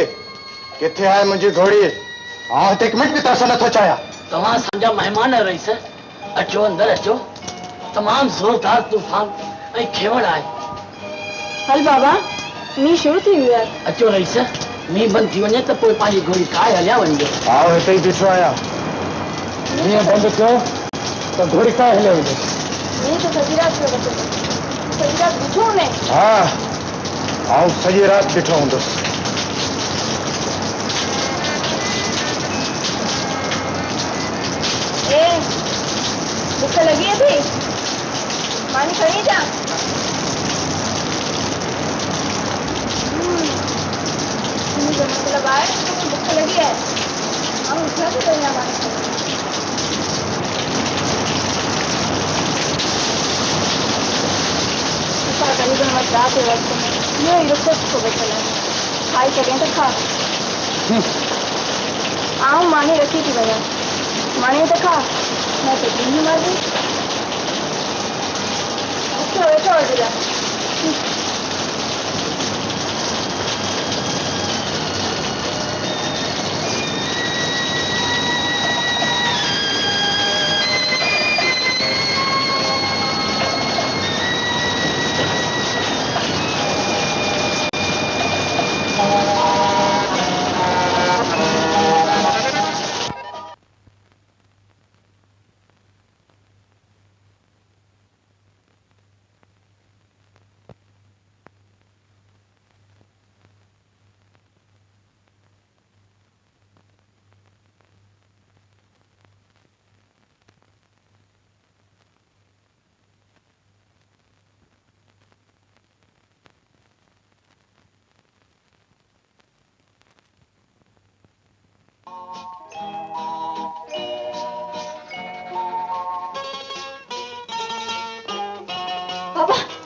किथे आहे मुंहिंजी घोड़ी? आउं हिकु मिंट बि तरस नथो चाहियां। तव्हां असांजा महिमान रईस, अचो अंदर अचो। तमामु ज़ोरदार तूफ़ान ऐं खेवण आहे। हल बाबा, मींहुं शुरू थी वियो आहे। अचो रईस, मींहुं बंदि थी वञे त पोइ पंहिंजी घोड़ी काए हलिया वञिजो। आउं हिते ई बीठो आहियां। मींहुं बंदि थियो त घोड़ी काए हलियो वञे। मींहुं त सॼी राति पियो बचे। सॼी राति ॾिठो ने? हाँ आऊं सॼी राति ॾिठो हूंदुसि। ए बुख लगी है थी? मानी खड़ी जा। मुझे मतलब आए तो भूख लगी है। हम उठा तो देना मानी। इतना करीबन मत रात है वक्त में ये रुक को बैठा है। खाई सकें तो खा। आऊँ मानी रखी थी भैया। मानी तो खा। मैं तो दिन ही मार दी। अच्छा बैठा हो दिला।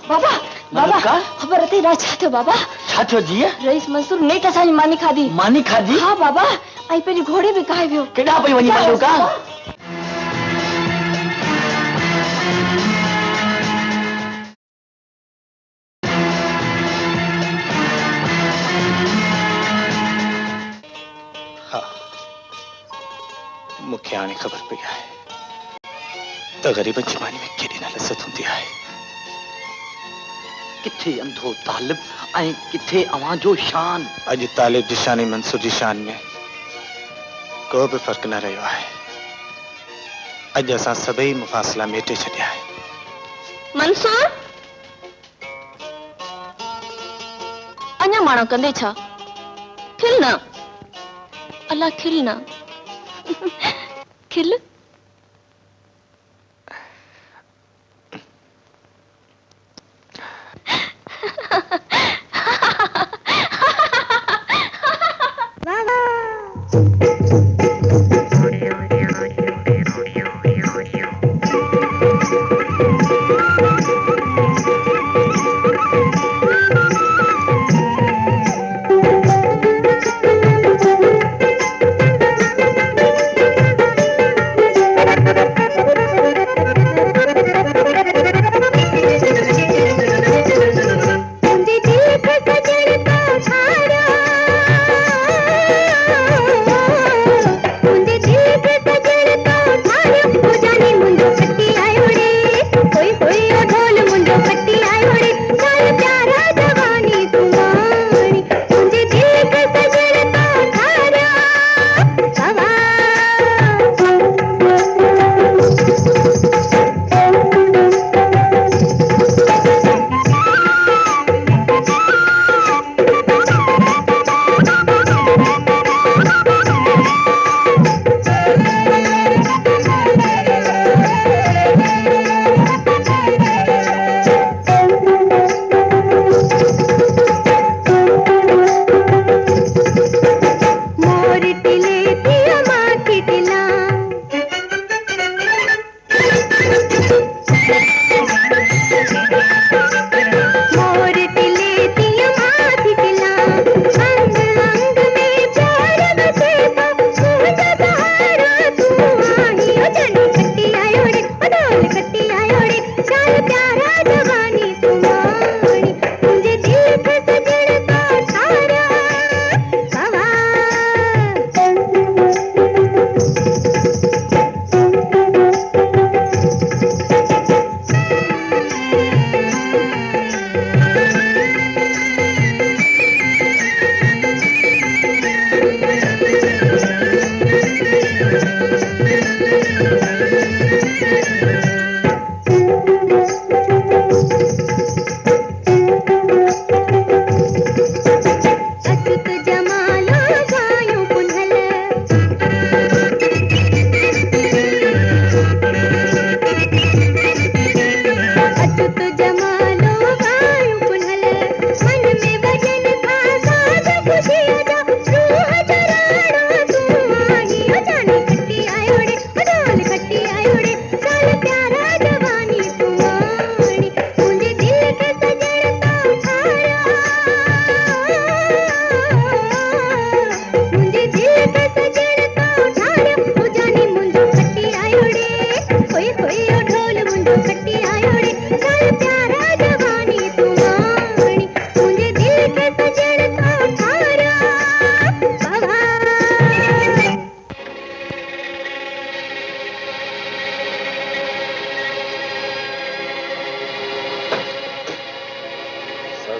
बाबा बाबा खबर अथई ना छा थियो बाबा? छा थियो जी? रईस मंसूर नेठ असांजी मानी खाधी। मानी खाधी? हाँ बाबा ऐं पंहिंजी घोड़े बि काहे वियो। केॾांहुं पई वञी मल्लूका? हाँ मूंखे हाणे ख़बर पई आहे त ग़रीबनि जी मानी में केॾी न लज़त हूंदी आहे। किथे अंधो तालिब ऐं किथे अवां जो शान। अॼु तालिब जी शान ऐं मंसूर जी शान में को बि फ़र्क़ु न रहियो आहे। अॼु असां सभई मुफ़ासिला मेटे छॾिया आहे। मंसूर अञा माणा कंदे छा? खिल न अल्लाह खिल न खिल।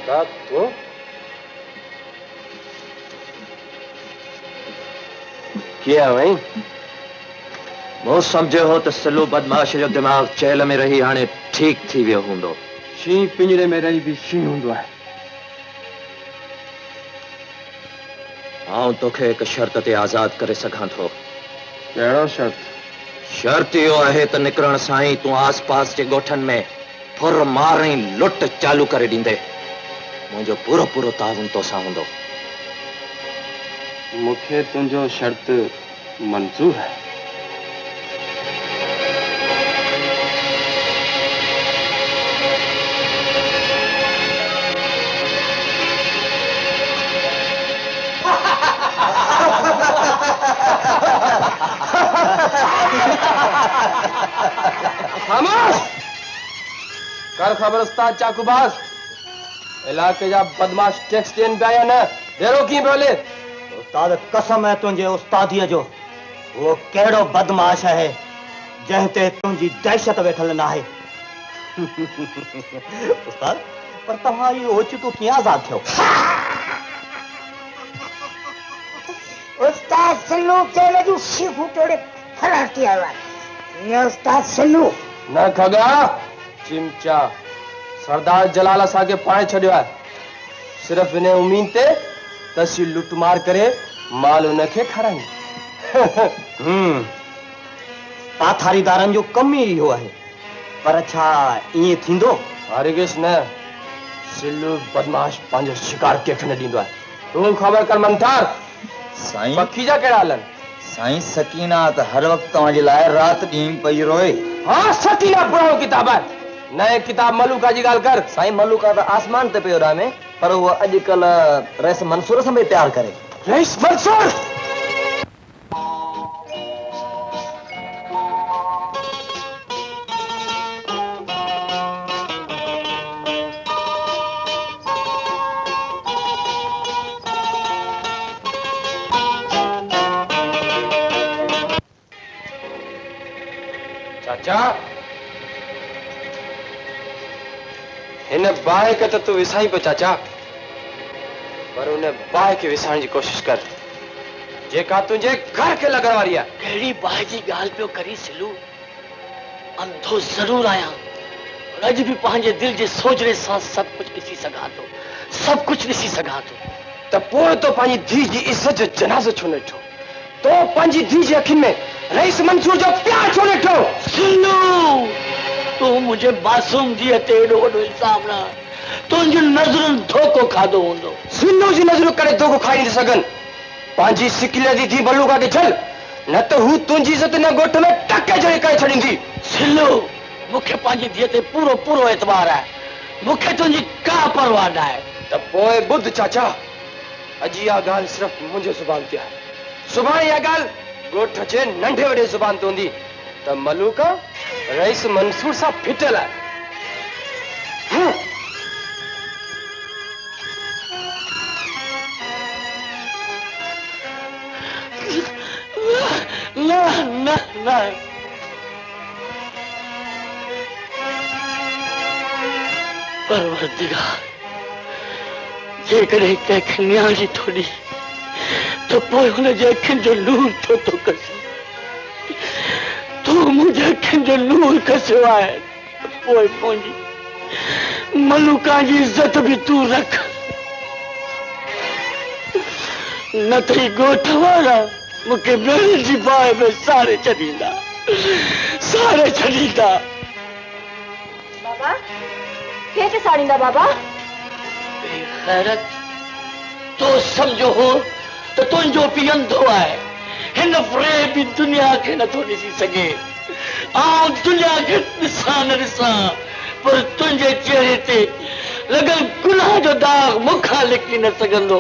तू क्या भाई वो समझे हो तो सलो बदमाश जो दिमाग चेल में रही हाणे ठीक थी वियो हूंदो। शी पिंजरे में रही भी शी हूंदो है। हाँ तोखे एक शर्त ते आजाद करे सघां थो। कहिड़ो शर्त? शर्त इहो आहे त निकरण सां ई तूं आस पास जे ॻोठनि में फुर मार ऐं लुट चालू करे ॾींदे। मुंहिंजो पूरो पूरो ताउन तोसां हूंदो। मूंखे तुंहिंजो शर्त मंज़ूर है। खामोश कर खबर उस्ताद चाकूबाज इलाके जा बदमाश टैक्स ॾियनि पिया या न देरो कीअं पियो हले? उस्ताद कसम है तुंहिंजे उस्तादीअ जो वो कहिड़ो बदमाश है जंहिं ते तुंहिंजी दहशत वेठल न आहे। उस्ताद पर तव्हां इहो ओचितो कीअं आज़ाद थियो? उस्ताद सिल्लू के लजू शीफू तोड़े फराटी आयो आहे। ये उस्ताद सिल्लू न खगा चिमचा सरदार जलाल असांखे पाए छॾियो आहे सिर्फ इन उम्मीद ते त असीं लुटमार करे माल उनखे खारायूं। पाथारीदारनि जो कम ई इहो आहे। पर छा ईअं थींदो? हरगिज़ न। सिल्लू बदमाश पंहिंजो शिकार कंहिंखे न ॾींदो आहे। तूं ख़बर कर मंथार साईं पखी जा कहिड़ा हलनि? साईं सकीना त हर वक्त तव्हांजे लाइ रात ॾींहुं पई रोए। हाँ सकीना पुराणो किताब है। नए किताब मलूका जी ॻाल्हि कर। साईं मलूका त आसमान ते पियो रहे पर वो अॼुकल्ह रईस मंसूर सां बि प्यार करे। रईस मंसूर चाचा इन बाहि के तो तू विसाई पे चाचा पर उन्हें बाहि के विसाइण जी कोशिश कर जेका तुझे घर के लगण वारी है। कहिड़ी बाहि जी ॻाल्हि पियो करी सिलू? अंधो ज़रूर आहियां अॼु बि पंहिंजे दिल जे सोचणे सां सभु कुझु ॾिसी सघां थो। सभु कुझु ॾिसी सघां थो। त पोइ तो पंहिंजी धीउ जी इज़त जो जनाज़ो छो न ॾिठो? तो पंहिंजी धीउ जी अखियुनि में रईस मंसूर जो प्यार छो न ॾिठो? सिलू तू मुझे मासूम धीअ ते एॾो वॾो इल्ज़ाम न। तुंहिंजी नज़रुनि धोखो खाधो हूंदो। सिल्लू जी नज़रूं करे धोखो खाई न सघनि। पंहिंजी सिकिले जी धीउ मलूका खे छल न त हू तुंहिंजी इज़त न ॻोठ में टके जड़ी करे छॾींदी। सिल्लू मूंखे पंहिंजी धीअ ते पूरो पूरो एतबार आहे। मूंखे तुंहिंजी का परवाह न आहे। त पोइ ॿुध चाचा अॼु इहा ॻाल्हि सिर्फ़ु मुंहिंजे ज़ुबान ते आहे। सुभाणे इहा ॻाल्हि ॻोठ जे नंढे वॾे ज़ुबान ते हूंदी त मलूका रईस मंसूर सां फिटल आहे। न न न परवरदिगार जेकॾहिं कंहिंखे न्याणी थोड़ी तो पोइ हुनजे अखियुनि जो नूर छो थो कसी? तू मुंहिंजे अखियुनि जो नूर कसियो आहे पोइ मुंहिंजी मलूका जी इज़त बि तूं रख न त ही ॻोठ वारा मूंखे ॿेड़ियुनि जी बाहि में साड़े छॾींदा। बाबा कंहिंखे साड़ींदा बाबा? खैरत तो सम्झो हो तो तुंहिंजो पीउ अंधो आहे। हिन फ़रेब बि दुनिया खे नथो ॾिसी सघे। आउं दुनिया खे ॾिसां न ॾिसां पर तुंहिंजे चेहरे ते लॻल गुनाह जो दाग मूंखां लिकी न सघंदो।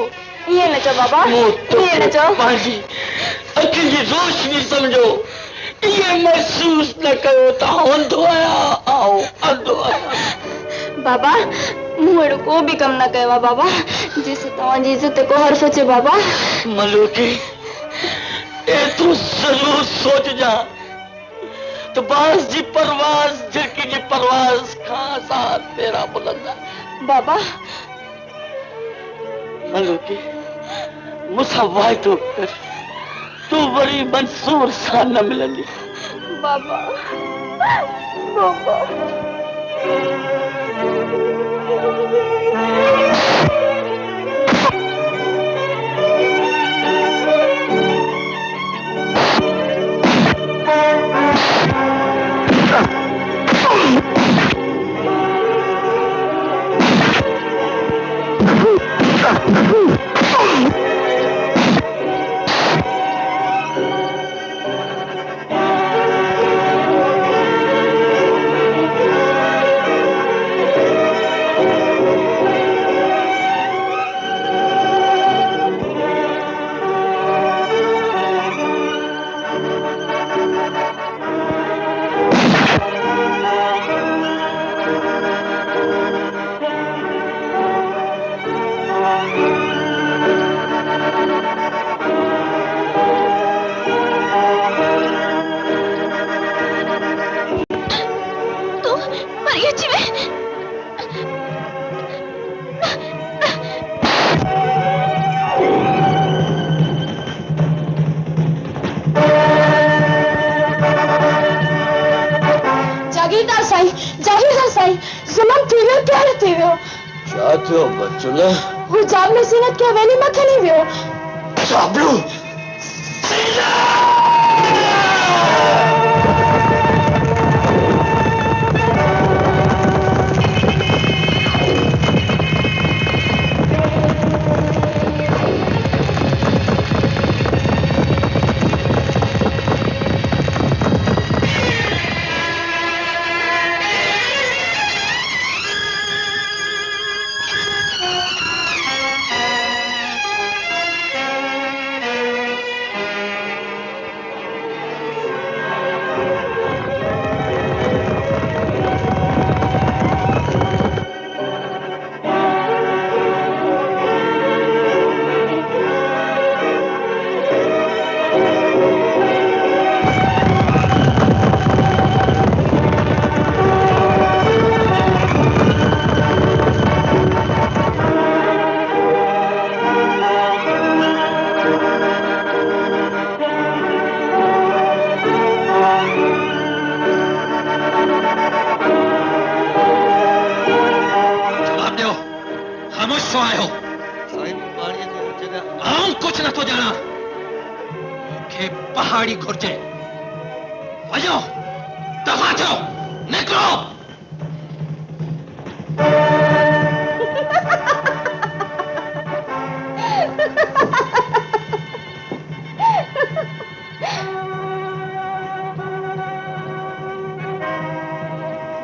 ईअं न चओ बाबा, ईअं न चओ। पंहिंजी अखियुनि जी रोशनी सम्झो। इहे महसूस न कयो त अंधो आहियां। आउं अंधो आहियां। बाबा मूं अहिड़ो को बि कमु न कयो आहे बाबा जंहिंसां तव्हांजी इज़त ते को हर्फ़ अचे बाबा। मलूकी एतिरो ज़रूर सोचजां तो बाज़ जी परवाज़ झिरकी जी परवाज़ खां आसान तेरा बुलंद आहे। बाबा आलोकी मुसा वाइदो कर तू वरी मंसूर सां न मिलंदी। बाबा बाबा बचुले वो जाबलू सीनत के हवेली में खली वियो। जाबलू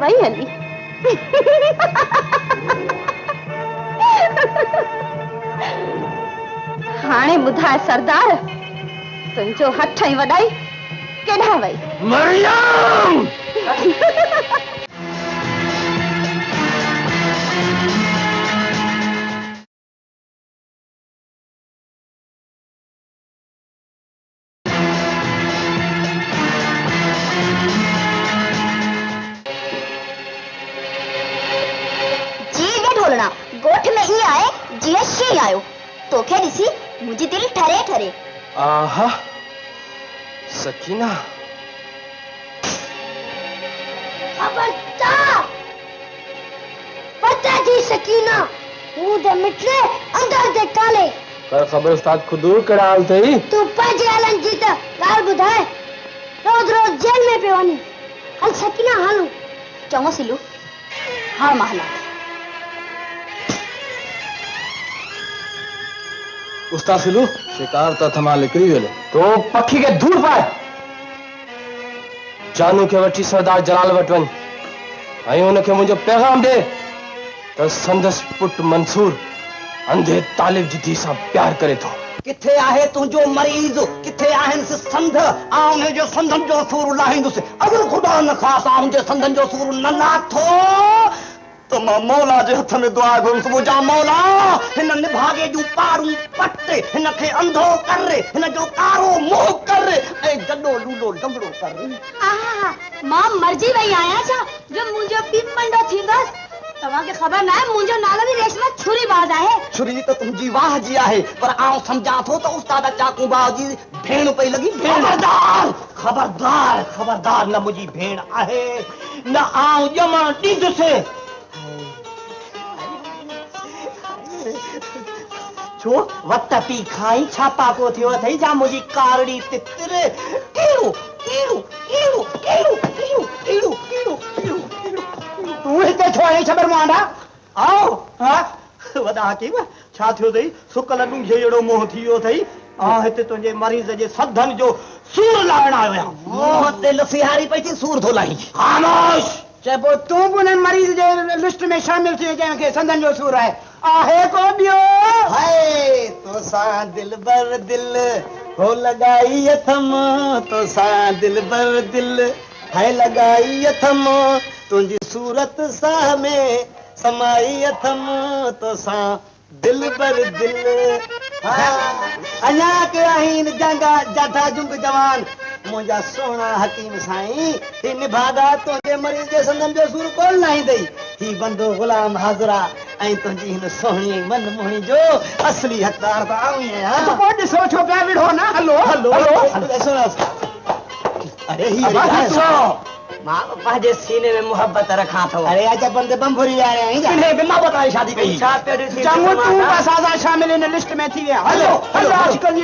वही हली हाणे ॿुधाए सरदार तुंहिंजो हथ ऐं वॾाई केॾांहुं वई? मरियम गोठ में ई आए जीअं शी आयो तोखे ॾिसी मुंहिंजी दिलि ठरे ठरे। आहा सकीना खबरदार पता जी सकीना मुंह दे मिठड़े अंदर दे काले कर खबर उस्ताद खुदूर कड़ा हाल थई तू पंहिंजे हलन जी त ॻाल्हि ॿुधाए रोज रोज जेल में पियो वञी हल सकीना हल चङो सिलू हाणे मां हलां। उस्ताद सिलू शिकार त थमा निकरी वेले तो पखी के दूर पाए जानू के वठी सरदार जलाल वट वन ऐं उनखे मुंहिंजो पैगाम दे त संदस पुट मंसूर अंधे तालिब जी धी सां प्यार करे थो। किथे आहे तुंहिंजो मरीज़ किथे आहिनि संध आउं जो संधन जो सूर लाहींदुसि अगर खुदा न खास आउं जे संधन जो सूर न लाथो तो मां मौला जे हथ में दुआ घुरसि मुंहिंजा मौला हिन निभागे जूं पारूं पट हिन खे अंधो कर हिन जो कारो मुंहुं कर ऐं जॾो लूलो डंगड़ो कर। आहा मां मरजी वई आहियां छा जो मुंहिंजो पीउ मंडो थींदसि तव्हांखे ख़बर न आहे मुंहिंजो नालो बि रेशमा छुरीबाज़ आहे। छुरी त तुंहिंजी वाह जी आहे, पर आउं सम्झां थो त उस्ताद चाकूबाज़ जी भेण पई लॻी। खबरदार खबरदार खबरदार, न मुंहिंजी भेण आहे, न आउं ॼमण ॾींदुसि। छो वत पी खाई छापा को थियो अथई जा मुंहिंजी कारड़ी तितिर। एड़ो एड़ो एड़ो एड़ो एड़ो एड़ो एड़ो एड़ो तूं हिते छो आई ख़बर मांडा? आओ हा वॾा हकीम छा थियो अथई? सुकल ॾूंझे जहिड़ो मोह थी वियो अथई। हिते तुंहिंजे मरीज़ जे सधन जो सूर लाहिण आयो आहियां। मोह ते लसिहारी पई थी, सूर थो लाहीं। ख़ामोश। चइबो तूं बि हुन मरीज़ जे लिस्ट में शामिल थी जंहिंखे संदन जो सूर आहे को ॿियो? हाय तोसां दिल बर दिल हो लगाई अथम, तोसां दिल बर दिल है लगाई अथम, तुंहिंजी सूरत साह में समाई अथम, तोसां दिल बर दिल। अञा के आहिनि जंगा जाठा जुंग जवान मुंहिंजा सोना हकीम साईं। ही निभागा तुंहिंजे मरीज़ जे संदन जो सूर कोन लाहींदई। ही बंदो गुलाम हाज़िरा ऐं तुंहिंजी हिन सोहणी मन मोहिणी जो असली हक़दार त आऊं ई आहियां। पोइ ॾिसो छो पिया विढ़ो न? Hello hello hello. अरे ही मां पंहिंजे सीने में मोहब्बत रखां थो। अरे आजा बंदे बम्बुरी आ रहे हैं। इन्हें बिना बताए शादी कई। छा पे ॾिसी चङो तूं बस आजा शामिल इन लिस्ट में थी विया। हलो हलो आजकल जी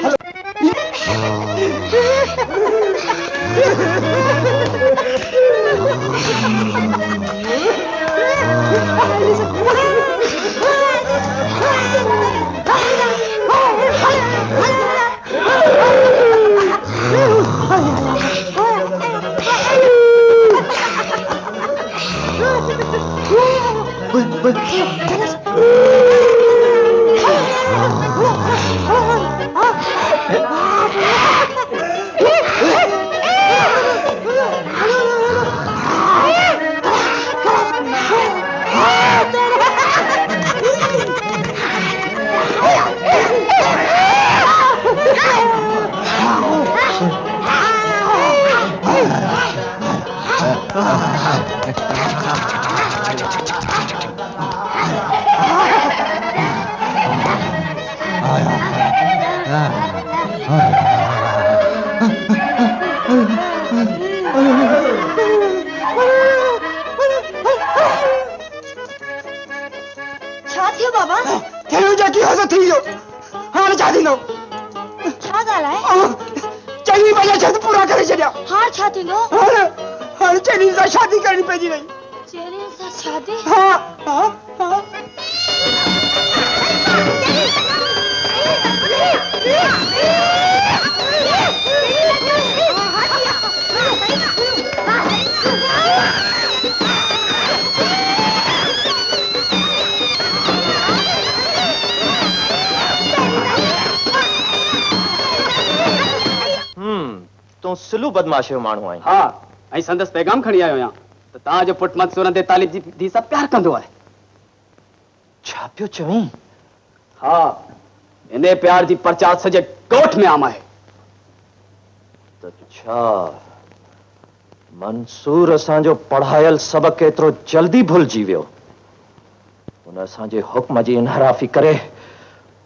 शादी करनी पड़ी नहीं। चेरी से शादी? हाँ हाँ हाँ। तो सिलू बदमाश माण्हू आई। हाँ ऐं संदसि पैगाम खणी आयो आहियां त तव्हांजो पुटु मंसूर ते तालिब जी धी सां प्यार कंदो आहे। छा पियो चवीं? हा इन प्यार जी परचार सॼे ॻोठ में आम आहे। त छा मंसूर असांजो पढ़ायल सबक एतिरो जल्दी भुलिजी वियो? हुन असांजे हुक्म जी इनहराफ़ी करे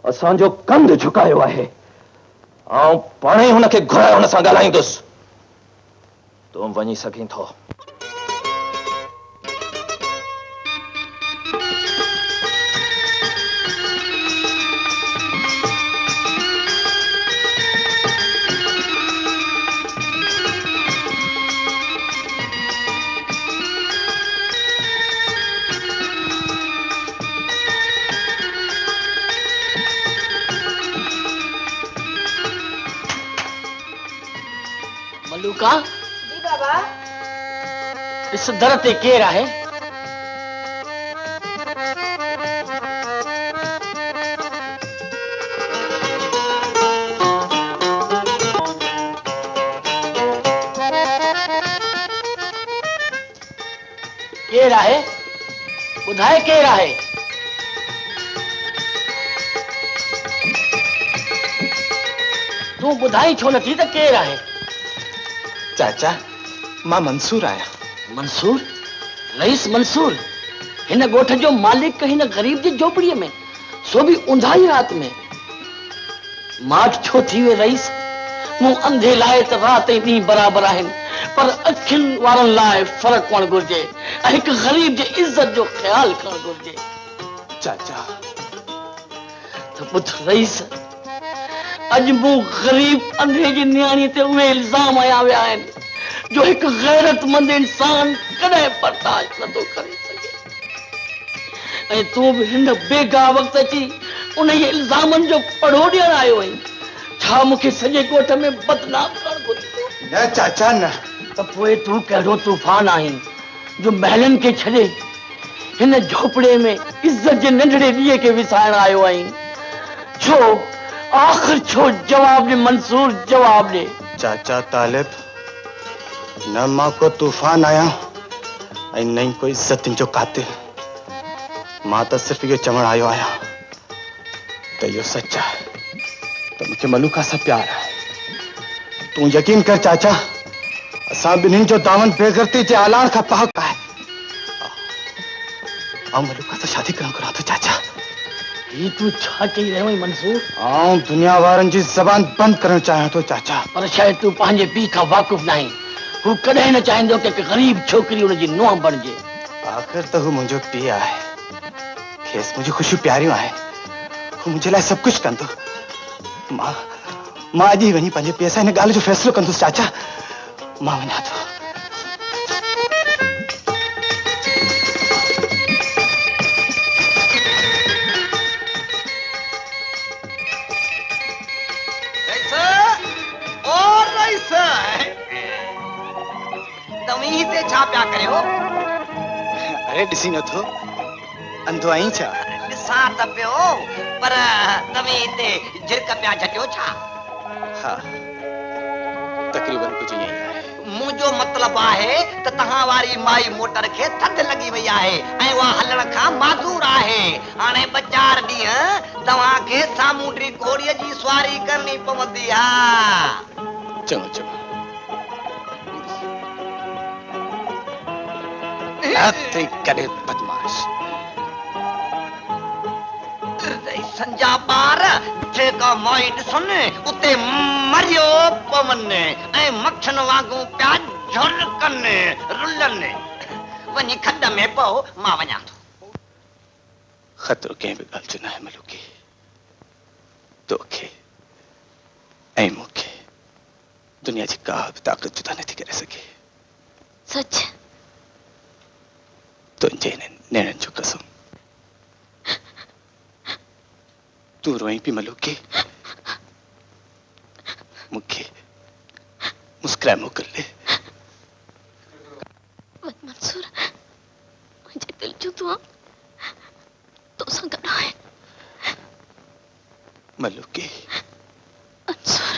असांजो कंध झुकायो आहे। आउं पाणे हुनखे घुराए हुन सां ॻाल्हाईंदुसि। तूं वञी सघीं थो। मलूका जी बाबा। इस दर ते केर आहे? केर आहे? ॿुधाए केर आहे? तूं ॿुधाई छो नथी त केर आहे? चाचा मां मंसूर आया। मंसूर? रईस मंसूर? इन गोठ जो मालिक कहीं न गरीब जी झोपड़ीअ में, सो भी उंधाई रात में। माठ छो थी वे रईस, मूं अंधे लाए त रात ऐं ॾींहुं बराबरि आहिनि, पर अखियुनि वारनि लाइ फ़र्क़ु हुअणु घुरिजे ऐं हिकु ग़रीब जे इज़त जो ख़्यालु करणु घुरिजे। चाचा त ॿुध रईस, अॼु मूं ग़रीब अंधे जी नियाणी ते उहे इल्ज़ाम हया विया आहिनि जो हिकु गैरतमंद इंसान कॾहिं बर्दाश्त नथो करे सघे। ऐं तूं बि हिन बेगा वक़्तु अची उन इल्ज़ामनि जो पढ़ो ॾियणु आयो आहीं। छा मूंखे सॼे ॻोठ में बदनाम करणु घुरिजे? न चाचा न। त पोइ तूं कहिड़ो तूफ़ान आहीं जो महलनि खे छॾे हिन झोपड़े में इज़त जे नंढड़े ॾींहं खे विसाइण आयो आहीं? छो आख़िर छो? जवाब ॾे मंसूर, जवाब ॾे। चाचा तालिब, न मां को तूफ़ान आया ऐं न कोई इज़त जो कातिल। मां त सिर्फ़ इहो चवण आयो आहियां त इहो सच आहे त मूंखे मलूका सां प्यार आहे। तूं यकीन कर चाचा, असां ॿिन्हिनि जो दामन बेग़ैरती जे ऐलान खां पाक आहे। ऐं मलूका सां शादी करणु घुरां थो चाचा। ही तूं छा चई रहियो आहीं मंसूर? ऐं दुनिया वारनि जी ज़बान बंदि करणु चाहियां थो चाचा। पर शायदि तूं पंहिंजे पीउ खां वाक़ुफ़ न आहीं। हू कॾहिं न चाहींदो कि हिकु ग़रीब छोकिरी हुनजी नुंहुं बणिजे। आख़िर त हू मुंहिंजो पीउ आहे, खेसि मुंहिंजी ख़ुशियूं प्यारियूं आहिनि। हू मुंहिंजे लाइ सभु कुझु कंदो। मां अॼु ई वञी पंहिंजे पीउ सां हिन ॻाल्हि जो फ़ैसिलो कंदुसि चाचा। मां वञा थो। तव्हीं हिते छा पिया करियो? अरे ॾिसी नथो, अंधो आहीं छा? ॾिसां त पियो, पर तव्हीं हिते झिरक पिया झटियो छा? हा, तक़रीबन कुझु ईअं ई आहे। मुंहिंजो मतिलबु आहे त तव्हां वारी माई मोटर खे थधि लॻी वई आहे ऐं उहा हलण खां माज़ूर आहे। हाणे 2-4 ॾींहं तव्हांखे सामूंडी घोड़ीअ जी सवारी करणी पवंदी आहे। चङो चङो। करे बदमाश संजा ॿार जेका माई ॾिसनि उते मरियो पवनि ऐं मक्खन वांगुरु पिया झुरकनि रुलनि। वञी खॾ में पओ, मां वञा थो। ख़तरो कंहिं बि ॻाल्हि जो न आहे मलूकी। तोखे ऐं मूंखे दुनिया जी का बि ताक़त जुदा नथी करे सघे। सच? तुंहिंजे नेणनि जो कसम। तूं रोई पई मलूकी? मूंखे मुस्कुराए मोकिल ले। मंसूर, मुंहिंजे दिल जो दुआ तोसां गॾु आहे। मलूकी मंसूर,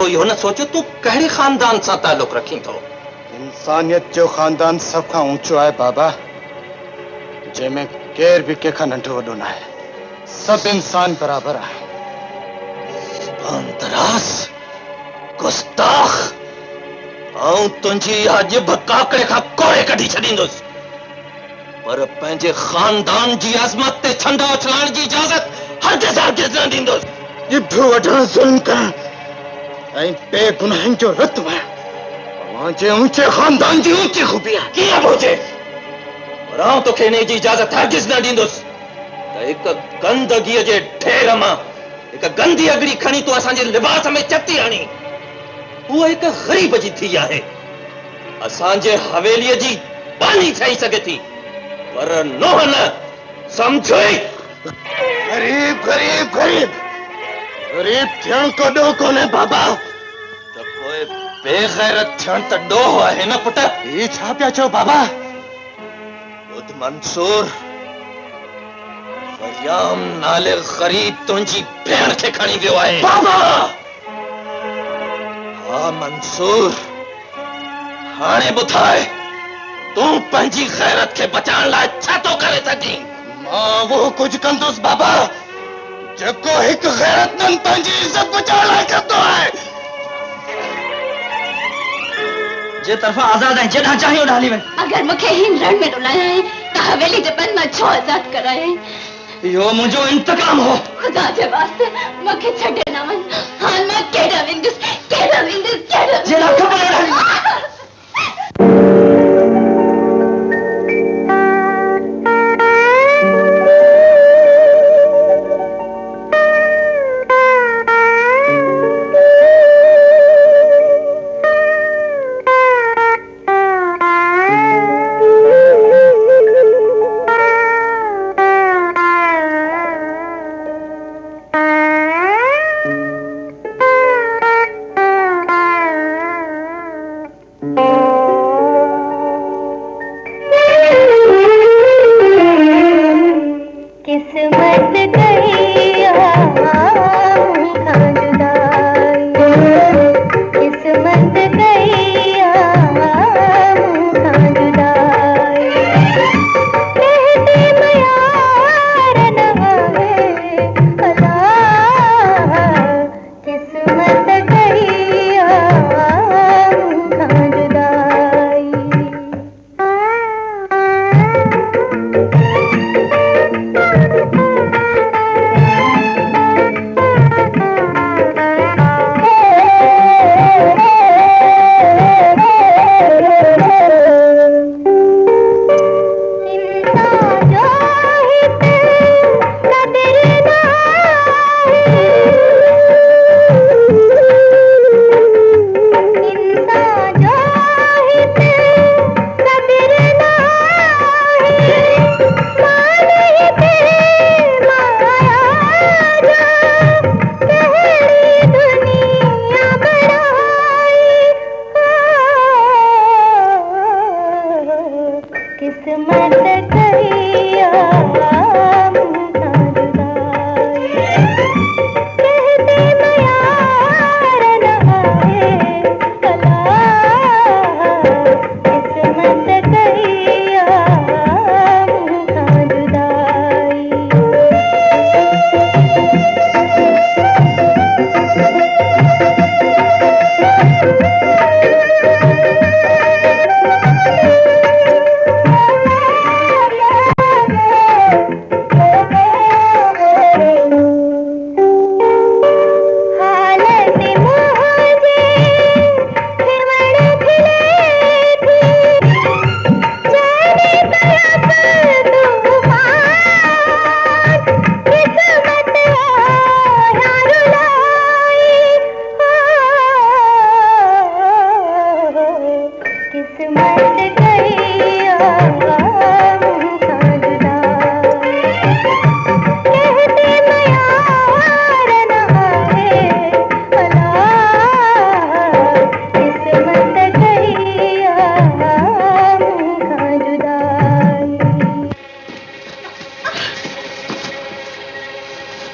को इहो न सोचो तूं कहिड़े खानदान सां ताल्लुक़ रखीं थो। इंसानियत जो खानदान सब खां ऊंचो आहे बाबा, जंहिंमें केर बि कंहिंखां नंढो वॾो न आहे। सब इंसान बराबर आहे। अंतरास गुस्ताख आऊं तुंहिंजी अॼु बि काकड़े खां कोड़े कढी छॾींदुसि, पर पंहिंजे खानदान जी अज़मत ते छंडा उछलाइण जी इजाज़त हरगिज़ हरगिज़ न ॾींदुसि। ॼिभ वठण ज़ुल्म करण ऐं बेगुनाहनि जो रत वहण अव्हां जे ऊंचे खानदान जी ऊंची खूबी आहे। कीअं बि हुजे, पर आऊं तोखे इन जी इजाज़त हरगिज़ न ॾींदुसि त हिकु गंदगीअ जे ढेर मां हिकु गंदी अगड़ी खणी तूं असांजे लिबास में चती हणी। उहा हिकु ग़रीब जी थी आहे, असांजे हवेलीअ जी बानी ठही सघे थी, पर नोह न। समझो गरीब गरीब गरीब गरीब थियण को ॾोह कोन्हे बाबा, त पोइ बेग़ैरत थियण त ॾोह आहे न पुट। ही छा पिया चओ बाबा? ॿुध मंसूर, फरियाम नाले ग़रीब तुंहिंजी भेण खे खणी वियो आहे। बाबा! हा मंसूर, हाणे ॿुधाए तूं पंहिंजी गैरत खे बचाइण लाइ छा थो करे सघीं? मां वो कुछ कंदुसि बाबा जेको हिकु गैरतमंद पंहिंजी इज़त बचाइण लाइ कंदो आहे। जे तरफ़ा आज़ाद है, जेॾां चाहे ओॾां हली वञ। अगर मूंखे हिन रण में रुलाया है त हवेली जे बंद मां छो आज़ाद कराए? इहो मुंहिंजो इंतकाम हो। खुदा जे वास्ते मूंखे छॾे न वञ। हाल मां केॾा वेंदुसि, जेॾां ख़बर ओॾां हली वञ।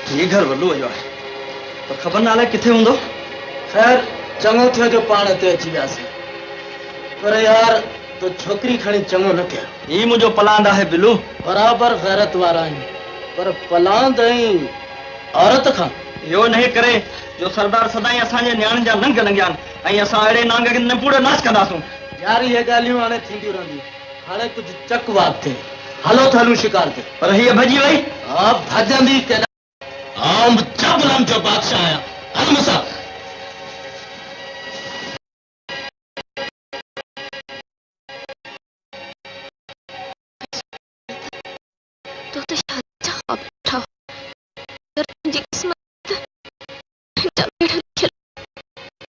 ये घर वल्लू आयो है, पर खबर ना आले किथे हुंदो। खैर चङो थियो जो पाण ते अची वियासीं पर यार तो छोकरी खणी चङो न कयो ही मुझो पलांद है बिलू बराबर गैरत वारा आहिनि पर पलांद ऐं औरत खां यो नहीं करे जो सरदार सदाई असांजे न्याणनि जा नंग लंघिया आहिनि ऐं असां अहिड़े नांग खे न पूरो नाश कंदासूं यार ये ॻाल्हियूं हाणे थींदियूं रहंदियूं हाणे कुझु चक वात थिए हलो त हलूं शिकार ते पर हीअ भॼी वई हा भॼंदी केॾा आऊं जबलम जो बादशाह आहियां हल मूंसां तो शायद अच्छा बैठा अगर तुझी किस्मत जब खेल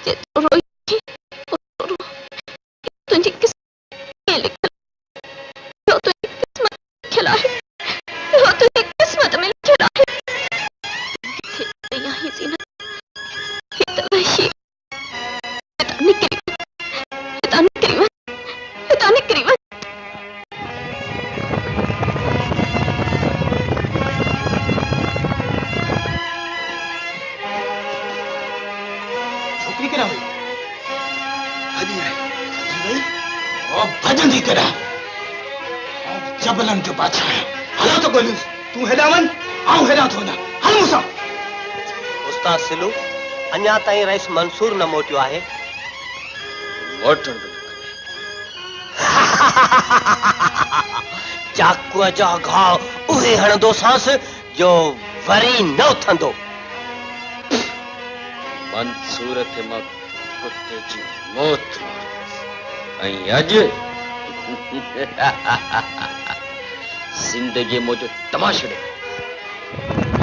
जे तो रोई और रो तुझी किस्मत लिखल जो तुझी किस्मत खिला है जो तुझी किस्मत में खिला है यहाँ ही जीना हितवशी भजंदी करा जबलन जो बादशाह है हलो तो गोलूस तू हेॾा वञ आऊं हेॾा थो वञा हल मूंसां उस्ताद सिलू अञा ताईं रईस मंसूर न मोटियो आहे मोटण चाकूअ जा घाव उहे हणंदो सांस जो वरी न उथंदो मंसूर थे मां पुट जी मौत ऐं अॼु जिंदगी मुझे तमाशो ॾे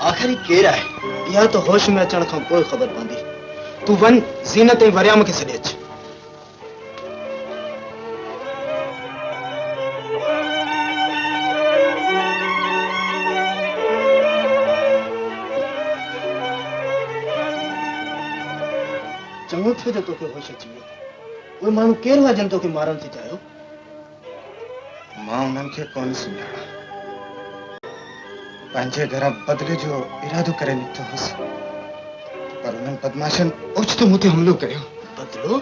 आखिरी केर आहे या तो होश में अचण खां कोई खबर पवंदी तू वन ज़ीनत ऐं वरियाम खे छॾे अच चङो थियो जो तोखे होश अची वियो उहे माण्हू केर हुआ जिन तोखे मारण थी चाहियो मां उन्हनि खे कोन सुञाणा पंहिंजे घरां बदिले जो इरादो करे निकितो हुअसि पर उन्हनि बदमाशनि ओचितो मूं ते हमलो कयो बदिलो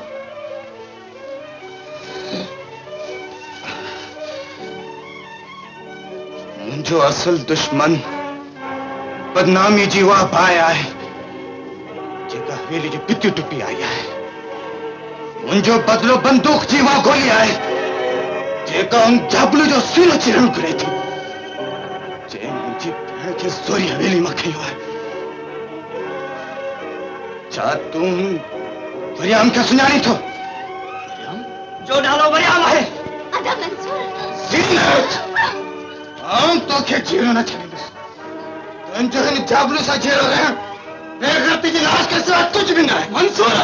मुंहिंजो असुल दुश्मन बदनामी जी उहा बाहि आहे जेका हवेली जी भितियूं टुपी आई आहे मुंहिंजो बदिलो बंदूक जी उहा गोली आहे जेका उन जाबलू जो सीनो चिरणु घुरे थी जे मुंहिंजी भेण खे ज़ोरी हवेली मां खयो आहे छा तूं वरियाम खे सुञाणी थो जो नालो वरियाम आहे ज़ीनत आऊं तोखे जीरो न छॾींदुसि तुंहिंजो हिन जाबलू सां जहिड़ो रहण बेग़ैरती जी लाश के सिवा कुछ भी ना है मंसूर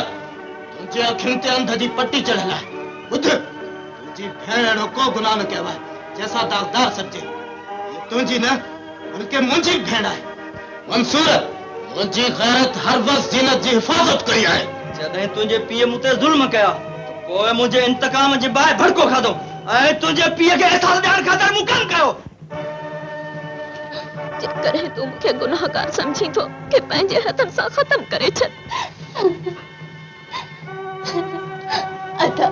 मुझे अखियुनि ते अंध जी पट्टी चढ़ियल आहे। ॿुध, तुंहिंजी भेण अहिड़ो को गुनाह न कयो आहे जंहिंसां दागदार सॾिजे। तुंहिंजी न बल्कि मुंहिंजी भेण आहे। मंसूर, मुंहिंजी गैरत हर वक्त जीनत जी हिफ़ाज़त कई आहे। जॾहिं तुंहिंजे पीउ मूं ते ज़ुल्म कया पोइ मुंहिंजे इंतकाम जे बाहि भड़को खाधो ऐं तुंहिंजे पीउ खे एहसास ॾियण ख़ातिर मूं कमु कयो। जेकॾहिं तूं मूंखे गुनाहगार समझी थो कि पंहिंजे हथनि सां ख़तम करे छॾ। अदा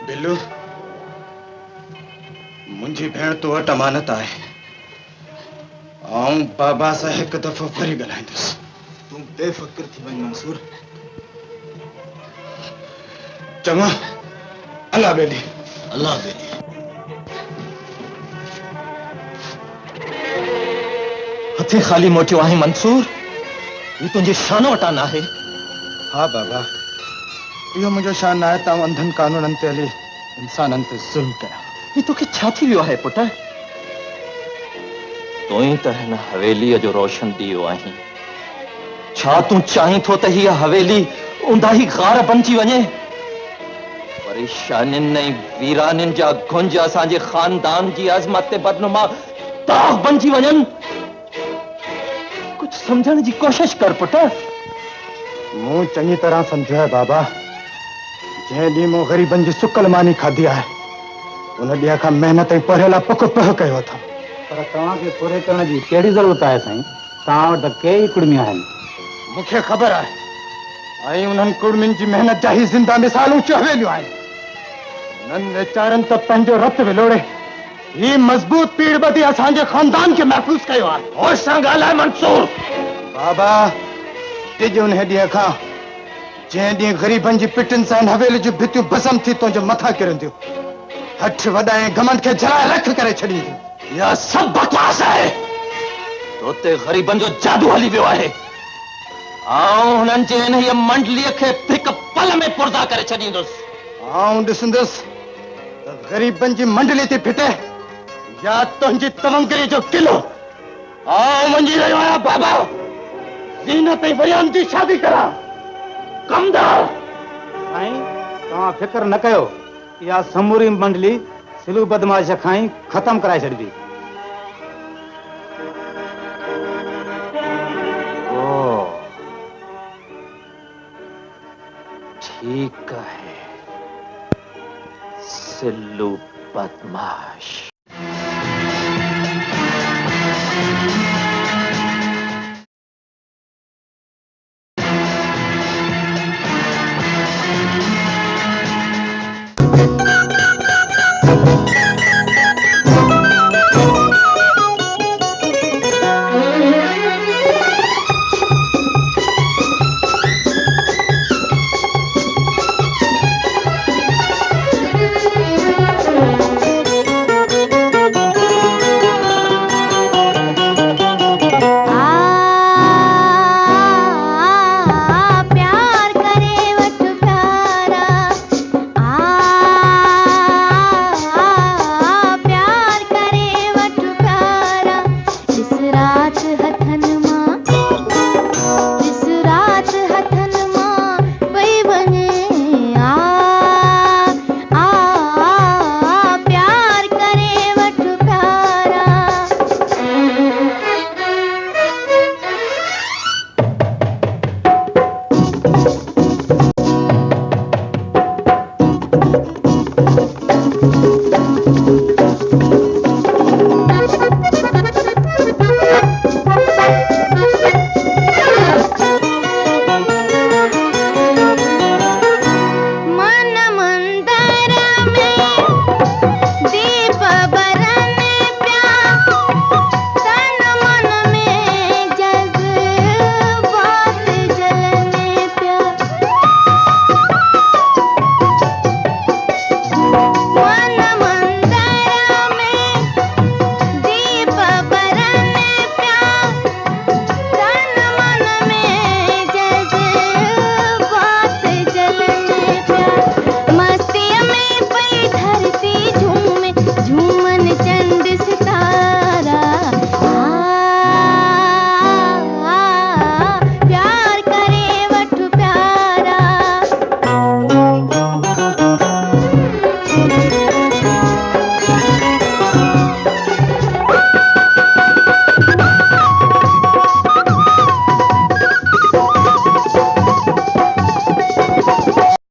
बिल्लू, मुंहिंजी भेण तो वटि अमानत आहे। आऊं बाबा सां हिकु दफ़ो वरी ॻाल्हाईंदुसि। तूं बेफ़िक्र थी वञ मंसूर। चङो, अल्लाह बेली। अल्लाह बेली। हथे खाली मोटियो आहे मंसूर। ये तुंहिंजी शान वटां न आहे। हा बाबा, इहो मुंहिंजो शान आहे त अंधनि कानूननि ते हली इंसाननि ते ज़ुल्म कयां। ये तोखे छा थी वियो आहे पुट? तूं ई त हिन हवेलीअ जो रोशन ॾीओ आहीं। छा तूं चाहीं थो त हीअ हवेली ऊंदाही गार बणिजी वञे? परेशानियुनि ऐं वीरानियुनि जा गुंज असांजे खानदान जी अज़मत ते बदनुमा दाग़ बणिजी वञनि। कुछ समझण जी कोशिश कर पुट। मूं चङी तरह सम्झो आहे बाबा। जंहिं ॾींहुं मूं ग़रीबनि जी सुकल मानी खाधी आहे उन ॾींहं खां महिनत ऐं पढ़ियल पक पह कयो अथमि। पर तव्हांखे पूरे करण जी कहिड़ी ज़रूरत आहे साईं? तव्हां वटि के ई कुड़मियूं आहिनि। मूंखे ख़बर आहे ऐं उन्हनि कुड़मियुनि जी महिनत जा ई ज़िंदा मिसालूं चहवेलियूं आहिनि। उन्हनि वीचारनि त पंहिंजो रतु विलोड़े ही मज़बूत पीढ़ ॿधी असांजे खानदान खे महफ़ूज़ कयो आहे। होश सां ॻाल्हाए मंसूर। बाबा, टिज उन ॾींहं खां जंहिं ॾींहुं ग़रीबनि जी पिटियुनि सां हिन हवेली जूं भितियूं भस्म थी तुंहिंजे मथां किरंदियूं, हठ वॾा ऐं घमंड खे जलाए रख करे छॾींदियूं। इहा सभु बकवास आहे। तोते ग़रीबनि जो जादू हली वियो आहे। आऊं हुननि जे हिन मंडलीअ खे हिकु पल में पुरदा करे छॾींदुसि। आऊं ॾिसंदुसि त ग़रीबनि जी मंडली थी फिटे या तुंहिंजी तवंगरी जो किलो। आऊं मुंहिंजी रहियो आहियां बाबा ज़ीनत ऐं वयान जी शादी करां। कमदार साईं, तव्हां फिक्र न कयो। इहा समूरी मंडली सिलू बदमाश खां ई ख़तम कराए छॾिबी। ठीक है, सिल्लू बदमाश। है